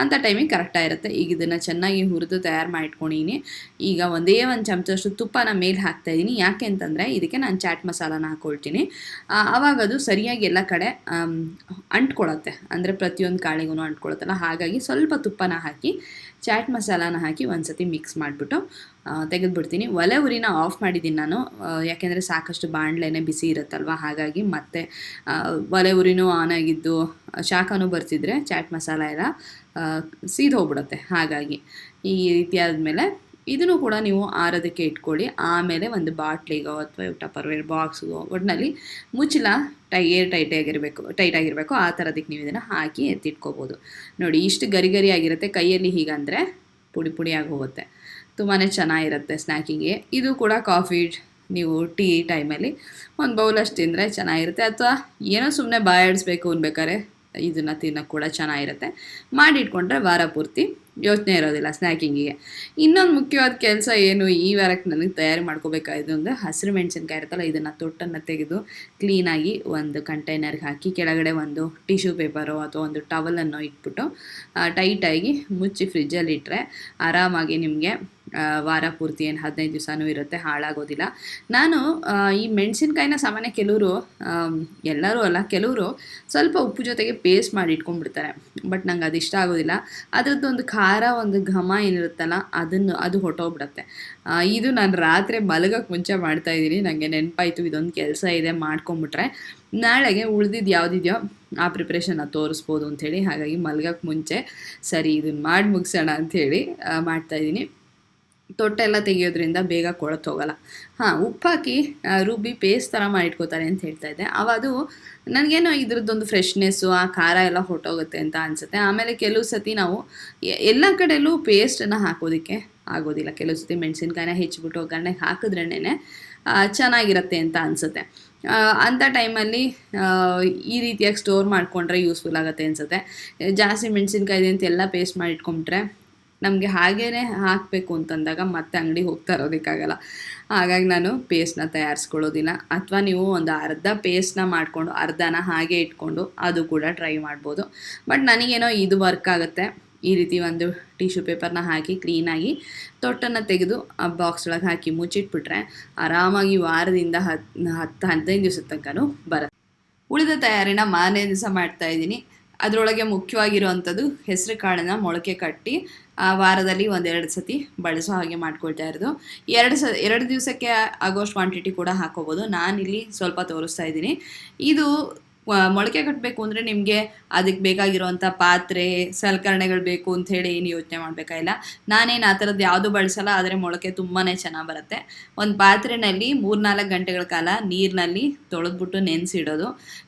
ಅಂಥ ಟೈಮಿಗೆ ಕರೆಕ್ಟಾಗಿರುತ್ತೆ. ಈಗ ಇದನ್ನು ಚೆನ್ನಾಗಿ ಹುರಿದು ತಯಾರು ಮಾಡಿಟ್ಕೊಂಡಿದ್ದೀನಿ. ಈಗ ಒಂದೇ ಒಂದು ಚಮಚಷ್ಟು ತುಪ್ಪನ ಮೇಲೆ ಹಾಕ್ತಾಯಿದ್ದೀನಿ. ಯಾಕೆ ಅಂತಂದರೆ ಇದಕ್ಕೆ ನಾನು ಚಾಟ್ ಮಸಾಲಾನ ಹಾಕ್ಕೊಳ್ತೀನಿ. ಆವಾಗ ಅದು ಸರಿಯಾಗಿ ಎಲ್ಲ ಕಡೆ ಅಂಟ್ಕೊಳತ್ತೆ, ಅಂದರೆ ಪ್ರತಿಯೊಂದು ಕಾಳಿಗೂ ಅಂಟ್ಕೊಳತ್ತಲ್ಲ. ಹಾಗಾಗಿ ಸ್ವಲ್ಪ ತುಪ್ಪನ ಹಾಕಿ ಚಾಟ್ ಮಸಾಲಾನ ಹಾಕಿ ಒಂದು ಸತಿ ಮಿಕ್ಸ್ ಮಾಡಿಬಿಟ್ಟು ತೆಗೆದುಬಿಡ್ತೀನಿ. ಒಲೆ ಉರಿನ ಆಫ್ ಮಾಡಿದ್ದೀನಿ ನಾನು, ಯಾಕೆಂದರೆ ಸಾಕಷ್ಟು ಬಾಣಲೆನೇ ಬಿಸಿ ಇರುತ್ತಲ್ವ. ಹಾಗಾಗಿ ಮತ್ತೆ ಒಲೆ ಉರಿನೂ ಆನ್ ಆಗಿದ್ದು ಶಾಖನೂ ಬರ್ತಿದ್ರೆ ಚಾಟ್ ಮಸಾಲ ಎಲ್ಲ ಸೀದು ಹೋಗ್ಬಿಡುತ್ತೆ. ಹಾಗಾಗಿ ಈ ರೀತಿ ಆದಮೇಲೆ ಇದನ್ನು ಕೂಡ ನೀವು ಆರೋದಕ್ಕೆ ಇಟ್ಕೊಳ್ಳಿ. ಆಮೇಲೆ ಒಂದು ಬಾಟ್ಲಿಗೋ ಅಥವಾ ಟಪ್ಪರ್ವೇರ್ ಬಾಕ್ಸ್ಗೋ ಒಟ್ಟಿನಲ್ಲಿ ಮುಚ್ಚಲ ಟೈಟಾಗಿರಬೇಕು. ಆ ಥರದಕ್ಕೆ ನೀವು ಇದನ್ನು ಹಾಕಿ ಎತ್ತಿಟ್ಕೋಬೋದು. ನೋಡಿ, ಇಷ್ಟು ಗರಿ ಗರಿ ಆಗಿರುತ್ತೆ. ಕೈಯಲ್ಲಿ ಹೀಗಂದರೆ ಪುಡಿ ಪುಡಿಯಾಗಿ ಹೋಗುತ್ತೆ. ತುಂಬಾ ಚೆನ್ನಾಗಿರುತ್ತೆ ಸ್ನ್ಯಾಕಿಂಗ್ಗೆ. ಇದು ಕೂಡ ಕಾಫಿ, ನೀವು ಟೀ ಟೈಮಲ್ಲಿ ಒಂದು ಬೌಲಷ್ಟು ತಿಂದರೆ ಚೆನ್ನಾಗಿರುತ್ತೆ. ಅಥವಾ ಏನೋ ಸುಮ್ಮನೆ ಬಾಯಾಡಿಸ್ಬೇಕು ಅನ್ಬೇಕಾದ್ರೆ ಇದನ್ನು ತಿನ್ನೋಕ್ಕೆ ಕೂಡ ಚೆನ್ನಾಗಿರುತ್ತೆ. ಮಾಡಿಟ್ಕೊಂಡ್ರೆ ವಾರ ಪೂರ್ತಿ ಯೋಚನೆ ಇರೋದಿಲ್ಲ ಸ್ನ್ಯಾಕಿಂಗಿಗೆ. ಇನ್ನೊಂದು ಮುಖ್ಯವಾದ ಕೆಲಸ ಏನು ಈ ವಾರಕ್ಕೆ ನನಗೆ ತಯಾರಿ ಮಾಡ್ಕೋಬೇಕಾಯ್ತು ಅಂದರೆ ಹಸಿರು ಮೆಣಸಿನ್ಕಾಯಿ ಇರುತ್ತಲ್ಲ, ಇದನ್ನು ತೊಟ್ಟನ್ನು ತೆಗೆದು ಕ್ಲೀನಾಗಿ ಒಂದು ಕಂಟೈನರ್ಗೆ ಹಾಕಿ ಕೆಳಗಡೆ ಒಂದು ಟಿಶ್ಯೂ ಪೇಪರೋ ಅಥವಾ ಒಂದು ಟವಲನ್ನು ಇಟ್ಬಿಟ್ಟು ಟೈಟಾಗಿ ಮುಚ್ಚಿ ಫ್ರಿಜ್ಜಲ್ಲಿ ಇಟ್ಟರೆ ಆರಾಮಾಗಿ ನಿಮಗೆ ವಾರ ಪೂರ್ತಿ ಏನು 15 ದಿವಸನೂ ಇರುತ್ತೆ, ಹಾಳಾಗೋದಿಲ್ಲ. ನಾನು ಈ ಮೆಣಸಿನ್ಕಾಯಿನ ಸಾಮಾನ್ಯ ಕೆಲವರು, ಎಲ್ಲರೂ ಅಲ್ಲ, ಕೆಲವರು ಸ್ವಲ್ಪ ಉಪ್ಪು ಜೊತೆಗೆ ಪೇಸ್ಟ್ ಮಾಡಿ ಇಟ್ಕೊಂಡ್ಬಿಡ್ತಾರೆ. ಬಟ್ ನಂಗೆ ಅದು ಇಷ್ಟ ಆಗೋದಿಲ್ಲ. ಅದರದ್ದು ಒಂದು ಖಾರ, ಒಂದು ಘಮ ಏನಿರುತ್ತಲ್ಲ ಅದು ಹೊಟ್ಟೋಗ್ಬಿಡುತ್ತೆ. ಇದು ನಾನು ರಾತ್ರಿ ಮಲಗೋಕ್ಕೆ ಮುಂಚೆ ಮಾಡ್ತಾಯಿದ್ದೀನಿ. ನನಗೆ ನೆನಪಾಯಿತು ಇದೊಂದು ಕೆಲಸ ಇದೆ, ಮಾಡ್ಕೊಂಬಿಟ್ರೆ ನಾಳೆಗೆ ಉಳಿದಿದ್ದು ಯಾವುದಿದೆಯೋ ಆ ಪ್ರಿಪ್ರೇಷನ್ನ ತೋರಿಸ್ಬೋದು ಅಂಥೇಳಿ. ಹಾಗಾಗಿ ಮಲಗೋಕ್ಕೆ ಮುಂಚೆ ಸರಿ ಇದನ್ನು ಮಾಡಿ ಮುಗಿಸೋಣ ಅಂಥೇಳಿ ಮಾಡ್ತಾಯಿದ್ದೀನಿ. ತೊಟ್ಟೆಲ್ಲ ತೆಗಿಯೋದ್ರಿಂದ ಬೇಗ ಕೊಳತೋಗಲ್ಲ. ಉಪ್ಪಾಕಿ ರುಬ್ಬಿ ಪೇಸ್ಟ್ ಥರ ಮಾಡಿಟ್ಕೋತಾರೆ ಅಂತ ಹೇಳ್ತಾಯಿದ್ದೆ. ಅದು ನನಗೇನೋ ಇದ್ರದ್ದೊಂದು ಫ್ರೆಶ್ನೆಸ್ಸು, ಆ ಖಾರ ಎಲ್ಲ ಹೊಟ್ಟೋಗುತ್ತೆ ಅಂತ ಅನಿಸುತ್ತೆ. ಆಮೇಲೆ ಕೆಲವು ಸತಿ ನಾವು ಎಲ್ಲ ಕಡೆಯಲ್ಲೂ ಪೇಸ್ಟನ್ನು ಹಾಕೋದಕ್ಕೆ ಆಗೋದಿಲ್ಲ. ಕೆಲವು ಸತಿ ಮೆಣಸಿನ್ಕಾಯಿನ ಹೆಚ್ಚಿಬಿಟ್ಟು ಒಗ್ಗರಣೆಗೆ ಹಾಕಿದ್ರೇನೆ ಚೆನ್ನಾಗಿರುತ್ತೆ ಅಂತ ಅನಿಸುತ್ತೆ. ಅಂಥ ಟೈಮಲ್ಲಿ ಈ ರೀತಿಯಾಗಿ ಸ್ಟೋರ್ ಮಾಡಿಕೊಂಡ್ರೆ ಯೂಸ್ಫುಲ್ ಆಗುತ್ತೆ ಅನಿಸುತ್ತೆ. ಜಾಸ್ತಿ ಮೆಣಸಿನ್ಕಾಯಿ ಅಂತ ಎಲ್ಲ ಪೇಸ್ಟ್ ಮಾಡಿ ಇಟ್ಕೊಂಡ್ಬಿಟ್ರೆ ನಮಗೆ ಹಾಗೇ ಹಾಕಬೇಕು ಅಂತಂದಾಗ ಮತ್ತೆ ಅಂಗಡಿಗೆ ಹೋಗ್ತಾ ಇರೋದಕ್ಕಾಗಲ್ಲ. ಹಾಗಾಗಿ ನಾನು ಪೇಸ್ಟ್ನ ತಯಾರಿಸ್ಕೊಳ್ಳೋದಿಲ್ಲ. ಅಥವಾ ನೀವು ಒಂದು ಅರ್ಧ ಪೇಸ್ಟ್ನ ಮಾಡಿಕೊಂಡು ಅರ್ಧನ ಹಾಗೆ ಇಟ್ಕೊಂಡು ಅದು ಕೂಡ ಟ್ರೈ ಮಾಡ್ಬೋದು. ಬಟ್ ನನಗೇನೋ ಇದು ವರ್ಕ್ ಆಗುತ್ತೆ. ಈ ರೀತಿ ಒಂದು ಟಿಶ್ಯೂ ಪೇಪರ್ನ ಹಾಕಿ ಕ್ಲೀನಾಗಿ ತೊಟ್ಟನ್ನು ತೆಗೆದು ಆ ಬಾಕ್ಸ್ ಒಳಗೆ ಹಾಕಿ ಮುಚ್ಚಿಟ್ಬಿಟ್ರೆ ಆರಾಮಾಗಿ ವಾರದಿಂದ 10-15 ದಿವಸದ ತನಕನೂ ಬರುತ್ತೆ. ಉಳಿದ ತಯಾರಿನ ಮಾರನೇ ದಿವಸ ಮಾಡ್ತಾಯಿದ್ದೀನಿ. ಅದರೊಳಗೆ ಮುಖ್ಯವಾಗಿರುವಂಥದ್ದು ಹೆಸರು ಕಾಳನ್ನ ಮೊಳಕೆ ಕಟ್ಟಿ ವಾರದಲ್ಲಿ 1-2 ಸತಿ ಬಳಸೋ ಹಾಗೆ ಮಾಡ್ಕೊಳ್ತಾ ಇರೋದು. 2 ದಿವಸಕ್ಕೆ ಆಗೋಷ್ಟು ಕ್ವಾಂಟಿಟಿ ಕೂಡ ಹಾಕೋಬೋದು. ನಾನಿಲ್ಲಿ ಸ್ವಲ್ಪ ತೋರಿಸ್ತಾ ಇದ್ದೀನಿ. ಇದು ಮೊಳಕೆ ಕಟ್ಟಬೇಕು ಅಂದರೆ ನಿಮಗೆ ಅದಕ್ಕೆ ಬೇಕಾಗಿರುವಂಥ ಪಾತ್ರೆ, ಸಲಕರಣೆಗಳು ಬೇಕು ಅಂಥೇಳಿ ಏನು ಯೋಚನೆ ಮಾಡಬೇಕಾಗಿಲ್ಲ. ನಾನೇನು ಆ ಥರದ್ದು ಯಾವುದು ಬಳಸಲ್ಲ, ಆದರೆ ಮೊಳಕೆ ತುಂಬಾ ಚೆನ್ನಾಗಿ ಬರುತ್ತೆ. ಒಂದು ಪಾತ್ರೆಯಲ್ಲಿ 3-4 ಗಂಟೆಗಳ ಕಾಲ ನೀರಿನಲ್ಲಿ ತೊಳೆದ್ಬಿಟ್ಟು ನೆನೆಸಿಡೋದು.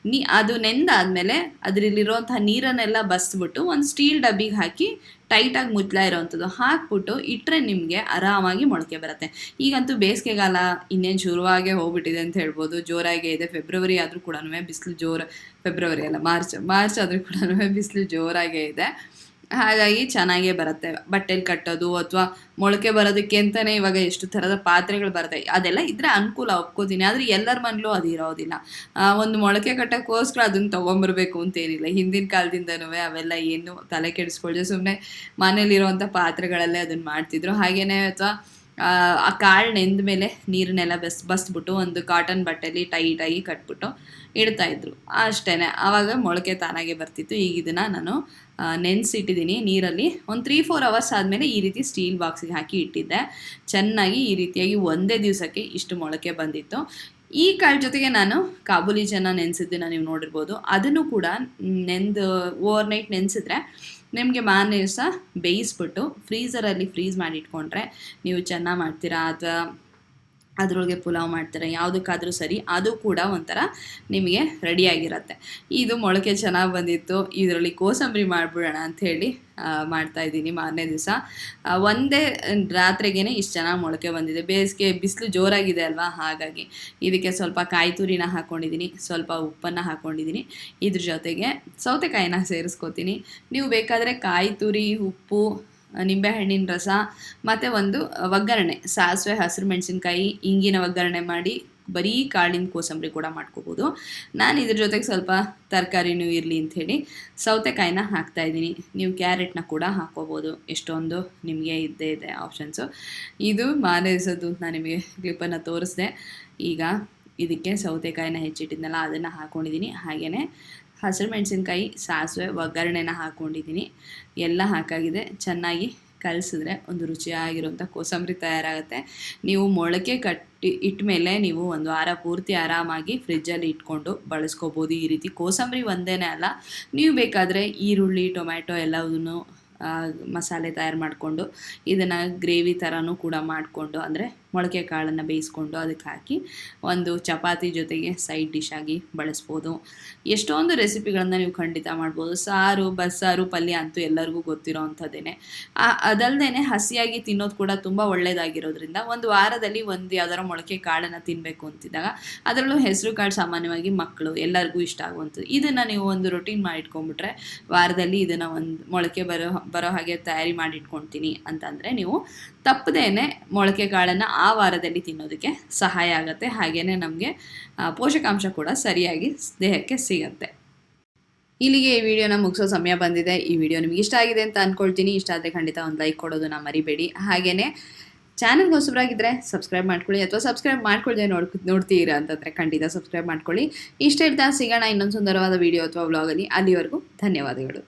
ಅದು ನೆಂದಾದಮೇಲೆ ಅದರಲ್ಲಿರುವಂಥ ನೀರನ್ನೆಲ್ಲ ಬಸ್ಬಿಟ್ಟು ಒಂದು ಸ್ಟೀಲ್ ಡಬ್ಬಿಗೆ ಹಾಕಿ ಟೈಟಾಗಿ ಮುಚ್ಚಲ ಇರೋವಂಥದ್ದು ಹಾಕ್ಬಿಟ್ಟು ಇಟ್ಟರೆ ನಿಮಗೆ ಆರಾಮಾಗಿ ಮೊಳಕೆ ಬರುತ್ತೆ. ಈಗಂತೂ ಬೇಸಿಗೆಗಾಲ ಇನ್ನೇನು ಶುರುವಾಗೇ ಹೋಗ್ಬಿಟ್ಟಿದೆ ಅಂತ ಹೇಳ್ಬೋದು. ಜೋರಾಗೇ ಇದೆ. ಫೆಬ್ರವರಿ ಆದರೂ ಕೂಡ ಬಿಸಿಲು ಫೆಬ್ರವರಿ ಅಲ್ಲ ಮಾರ್ಚ್ ಆದರೂ ಕೂಡ ಬಿಸಿಲು ಜೋರಾಗೇ ಇದೆ. ಹಾಗಾಗಿ ಚೆನ್ನಾಗೇ ಬರುತ್ತೆ. ಬಟ್ಟೆಲಿ ಕಟ್ಟೋದು ಅಥವಾ ಮೊಳಕೆ ಬರೋದಕ್ಕೆ ಅಂತಲೇ ಇವಾಗ ಎಷ್ಟು ಥರದ ಪಾತ್ರೆಗಳು ಬರುತ್ತೆ. ಅದೆಲ್ಲ ಇದ್ದರೆ ಅನುಕೂಲ, ಒಪ್ಕೋತೀನಿ. ಆದರೆ ಎಲ್ಲರ ಮನೇಲೂ ಅದು ಇರೋದಿಲ್ಲ. ಒಂದು ಮೊಳಕೆ ಕಟ್ಟೋಕ್ಕೋಸ್ಕರ ಅದನ್ನು ತೊಗೊಂಬರ್ಬೇಕು ಅಂತೇನಿಲ್ಲ. ಹಿಂದಿನ ಕಾಲದಿಂದನೂ ಅವೆಲ್ಲ ಏನು ತಲೆ ಕೆಡಿಸ್ಕೊಳ್ದೆ ಸುಮ್ಮನೆ ಮನೇಲಿರುವಂಥ ಪಾತ್ರೆಗಳಲ್ಲೇ ಅದನ್ನು ಮಾಡ್ತಿದ್ರು. ಹಾಗೆಯೇ ಅಥವಾ ಆ ಕಾಳು ನೆಂದ ಮೇಲೆ ನೀರನ್ನೆಲ್ಲ ಬಸ್ಬಿಟ್ಟು ಒಂದು ಕಾಟನ್ ಬಟ್ಟೆಲಿ ಟೈಟಾಗಿ ಕಟ್ಬಿಟ್ಟು ಇಡ್ತಾಯಿದ್ರು. ಅಷ್ಟೇ, ಆವಾಗ ಮೊಳಕೆ ತಾನಾಗೆ ಬರ್ತಿತ್ತು. ಈಗ ಇದನ್ನು ನಾನು ನೆನೆಸಿಟ್ಟಿದ್ದೀನಿ ನೀರಲ್ಲಿ. ಒಂದು 3-4 ಅವರ್ಸ್ ಆದಮೇಲೆ ಈ ರೀತಿ ಸ್ಟೀಲ್ ಬಾಕ್ಸಿಗೆ ಹಾಕಿ ಇಟ್ಟಿದ್ದೆ. ಚೆನ್ನಾಗಿ ಈ ರೀತಿಯಾಗಿ ಒಂದೇ ದಿವಸಕ್ಕೆ ಇಷ್ಟು ಮೊಳಕೆ ಬಂದಿತ್ತು. ಈ ಕಾಳು ಜೊತೆಗೆ ನಾನು ಕಾಬೂಲಿ ಚನ್ನ ನೆನೆಸಿದ್ದನ್ನು ನೀವು ನೋಡಿರ್ಬೋದು. ಅದನ್ನು ಕೂಡ ಓವರ್ನೈಟ್ ನೆನೆಸಿದ್ರೆ ನಿಮಗೆ ಮಾರನೇ ದಿವಸ ಬೇಯಿಸ್ಬಿಟ್ಟು ಫ್ರೀಝರಲ್ಲಿ ಫ್ರೀಸ್ ಮಾಡಿ ಇಟ್ಕೊಂಡ್ರೆ ನೀವು ಚೆನ್ನಾಗಿ ಮಾಡ್ತೀರಾ ಅಥವಾ ಅದರೊಳಗೆ ಪುಲಾವ್ ಮಾಡ್ತಾರೆ, ಯಾವುದಕ್ಕಾದರೂ ಸರಿ, ಅದು ಕೂಡ ಒಂಥರ ನಿಮಗೆ ರೆಡಿಯಾಗಿರುತ್ತೆ. ಇದು ಮೊಳಕೆ ಚೆನ್ನಾಗಿ ಬಂದಿತ್ತು. ಇದರಲ್ಲಿ ಕೋಸಂಬರಿ ಮಾಡಿಬಿಡೋಣ ಅಂಥೇಳಿ ಮಾಡ್ತಾಯಿದ್ದೀನಿ. ಮಾರನೇ ದಿವಸ ಒಂದೇ ರಾತ್ರಿಗೇ ಇಷ್ಟು ಚೆನ್ನಾಗಿ ಮೊಳಕೆ ಬಂದಿದೆ. ಬೇಸಿಗೆ ಬಿಸಿಲು ಜೋರಾಗಿದೆ ಅಲ್ವಾ, ಹಾಗಾಗಿ ಇದಕ್ಕೆ ಸ್ವಲ್ಪ ಕಾಯಿ ತುರಿನ ಹಾಕ್ಕೊಂಡಿದ್ದೀನಿ, ಸ್ವಲ್ಪ ಉಪ್ಪನ್ನು ಹಾಕ್ಕೊಂಡಿದ್ದೀನಿ. ಇದ್ರ ಜೊತೆಗೆ ಸೌತೆಕಾಯಿನ ಸೇರಿಸ್ಕೊತೀನಿ. ನೀವು ಬೇಕಾದರೆ ಕಾಯಿ ತುರಿ, ಉಪ್ಪು, ನಿಂಬೆಹಣ್ಣಿನ ರಸ ಮತ್ತು ಒಂದು ಒಗ್ಗರಣೆ, ಸಾಸಿವೆ, ಹಸಿರು ಮೆಣಸಿನ್ಕಾಯಿ, ಇಂಗಿನ ಒಗ್ಗರಣೆ ಮಾಡಿ ಬರೀ ಕಾಳಿನ ಕೋಸಂಬರಿ ಕೂಡ ಮಾಡ್ಕೋಬೋದು. ನಾನು ಇದ್ರ ಜೊತೆಗೆ ಸ್ವಲ್ಪ ತರಕಾರಿನೂ ಇರಲಿ ಅಂಥೇಳಿ ಸೌತೆಕಾಯಿನ ಹಾಕ್ತಾಯಿದ್ದೀನಿ. ನೀವು ಕ್ಯಾರೆಟ್ನ ಕೂಡ ಹಾಕ್ಕೋಬೋದು. ಎಷ್ಟೊಂದು ನಿಮಗೆ ಇದ್ದೇ ಇದೆ ಆಪ್ಷನ್ಸು. ಇದು ಮಾರನೇ ದಿವಸದ್ದು ನಾನು ನಿಮಗೆ ಕ್ಲಿಪ್ಪನ್ನು ತೋರಿಸಿದೆ. ಈಗ ಇದಕ್ಕೆ ಸೌತೆಕಾಯಿನ ಹೆಚ್ಚಿಟ್ಟಿದ್ನಲ್ಲ ಅದನ್ನು ಹಾಕ್ಕೊಂಡಿದ್ದೀನಿ. ಹಾಗೆಯೇ ಹಸಿರು ಮೆಣಸಿನ್ಕಾಯಿ, ಸಾಸಿವೆ, ಒಗ್ಗರಣೆನ ಹಾಕ್ಕೊಂಡಿದ್ದೀನಿ. ಎಲ್ಲ ಹಾಕಾಗಿದೆ. ಚೆನ್ನಾಗಿ ಕಲಸಿದ್ರೆ ಒಂದು ರುಚಿಯಾಗಿರುವಂಥ ಕೋಸಂಬರಿ ತಯಾರಾಗುತ್ತೆ. ನೀವು ಮೊಳಕೆ ಇಟ್ಟ ಮೇಲೆ ನೀವು ಒಂದು ವಾರ ಪೂರ್ತಿ ಆರಾಮಾಗಿ ಫ್ರಿಜ್ಜಲ್ಲಿ ಇಟ್ಕೊಂಡು ಬಳಸ್ಕೋಬೋದು. ಈ ರೀತಿ ಕೋಸಂಬರಿ ಒಂದೇ ಅಲ್ಲ, ನೀವು ಬೇಕಾದರೆ ಈರುಳ್ಳಿ, ಟೊಮ್ಯಾಟೊ ಎಲ್ಲವನ್ನೂ ಮಸಾಲೆ ತಯಾರು ಮಾಡಿಕೊಂಡು ಇದನ್ನು ಗ್ರೇವಿ ಥರನೂ ಕೂಡ ಮಾಡಿಕೊಂಡು, ಅಂದರೆ ಮೊಳಕೆ ಕಾಳನ್ನು ಬೇಯಿಸ್ಕೊಂಡು ಅದಕ್ಕೆ ಹಾಕಿ ಒಂದು ಚಪಾತಿ ಜೊತೆಗೆ ಸೈಡ್ ಡಿಶ್ ಆಗಿ ಬಳಸ್ಬೋದು. ಎಷ್ಟೊಂದು ರೆಸಿಪಿಗಳನ್ನು ನೀವು ಖಂಡಿತ ಮಾಡ್ಬೋದು. ಸಾರು, ಬಸ್ಸಾರು, ಪಲ್ಯ ಅಂತೂ ಎಲ್ಲರಿಗೂ ಗೊತ್ತಿರೋ ಅಂಥದ್ದೇನೆ. ಅದಲ್ಲದೆ ಹಸಿಯಾಗಿ ತಿನ್ನೋದು ಕೂಡ ತುಂಬ ಒಳ್ಳೆಯದಾಗಿರೋದ್ರಿಂದ ಒಂದು ವಾರದಲ್ಲಿ ಒಂದು ಯಾವ್ದಾರ ಮೊಳಕೆ ಕಾಳನ್ನು ತಿನ್ನಬೇಕು ಅಂತಿದ್ದಾಗ, ಅದರಲ್ಲೂ ಹೆಸರು ಕಾಳು ಸಾಮಾನ್ಯವಾಗಿ ಮಕ್ಕಳು ಎಲ್ಲರಿಗೂ ಇಷ್ಟ ಆಗುವಂಥದ್ದು. ಇದನ್ನು ನೀವು ಒಂದು ರೊಟೀನ್ ಮಾಡಿಟ್ಕೊಂಡ್ಬಿಟ್ರೆ ವಾರದಲ್ಲಿ ಇದನ್ನು ಒಂದು ಮೊಳಕೆ ಬರೋ ಹಾಗೆ ತಯಾರಿ ಮಾಡಿಟ್ಕೊಳ್ತೀನಿ ಅಂತಂದರೆ ನೀವು ತಪ್ಪದೇನೆ ಮೊಳಕೆ ಕಾಳನ್ನು ಆ ವಾರದಲ್ಲಿ ತಿನ್ನೋದಕ್ಕೆ ಸಹಾಯ ಆಗುತ್ತೆ. ಹಾಗೆಯೇ ನಮಗೆ ಪೋಷಕಾಂಶ ಕೂಡ ಸರಿಯಾಗಿ ದೇಹಕ್ಕೆ ಸಿಗುತ್ತೆ. ಇಲ್ಲಿಗೆ ಈ ವಿಡಿಯೋನ ಮುಗಿಸೋ ಸಮಯ ಬಂದಿದೆ. ಈ ವಿಡಿಯೋ ನಿಮಗೆ ಇಷ್ಟ ಆಗಿದೆ ಅಂತ ಅಂದ್ಕೊಳ್ತೀನಿ. ಇಷ್ಟ ಆದರೆ ಖಂಡಿತ ಒಂದು ಲೈಕ್ ಕೊಡೋದನ್ನ ಮರಿಬೇಡಿ. ಹಾಗೆಯೇ ಚಾನಲ್ಗೆ ಹೊಸಬರಾಗಿದ್ದರೆ ಸಬ್ಸ್ಕ್ರೈಬ್ ಮಾಡ್ಕೊಳ್ಳಿ, ಅಥವಾ ಸಬ್ಸ್ಕ್ರೈಬ್ ಮಾಡ್ಕೊಳ್ಳದೆ ನೋಡ್ತೀರಾ ಅಂತಂದರೆ ಖಂಡಿತ ಸಬ್ಸ್ಕ್ರೈಬ್ ಮಾಡ್ಕೊಳ್ಳಿ. ಇಷ್ಟ ಇರ್ತಾ ಸಿಗೋಣ ಇನ್ನೊಂದು ಸುಂದರವಾದ ವಿಡಿಯೋ ಅಥವಾ ವ್ಲಾಗಲ್ಲಿ. ಅಲ್ಲಿವರೆಗೂ ಧನ್ಯವಾದಗಳು.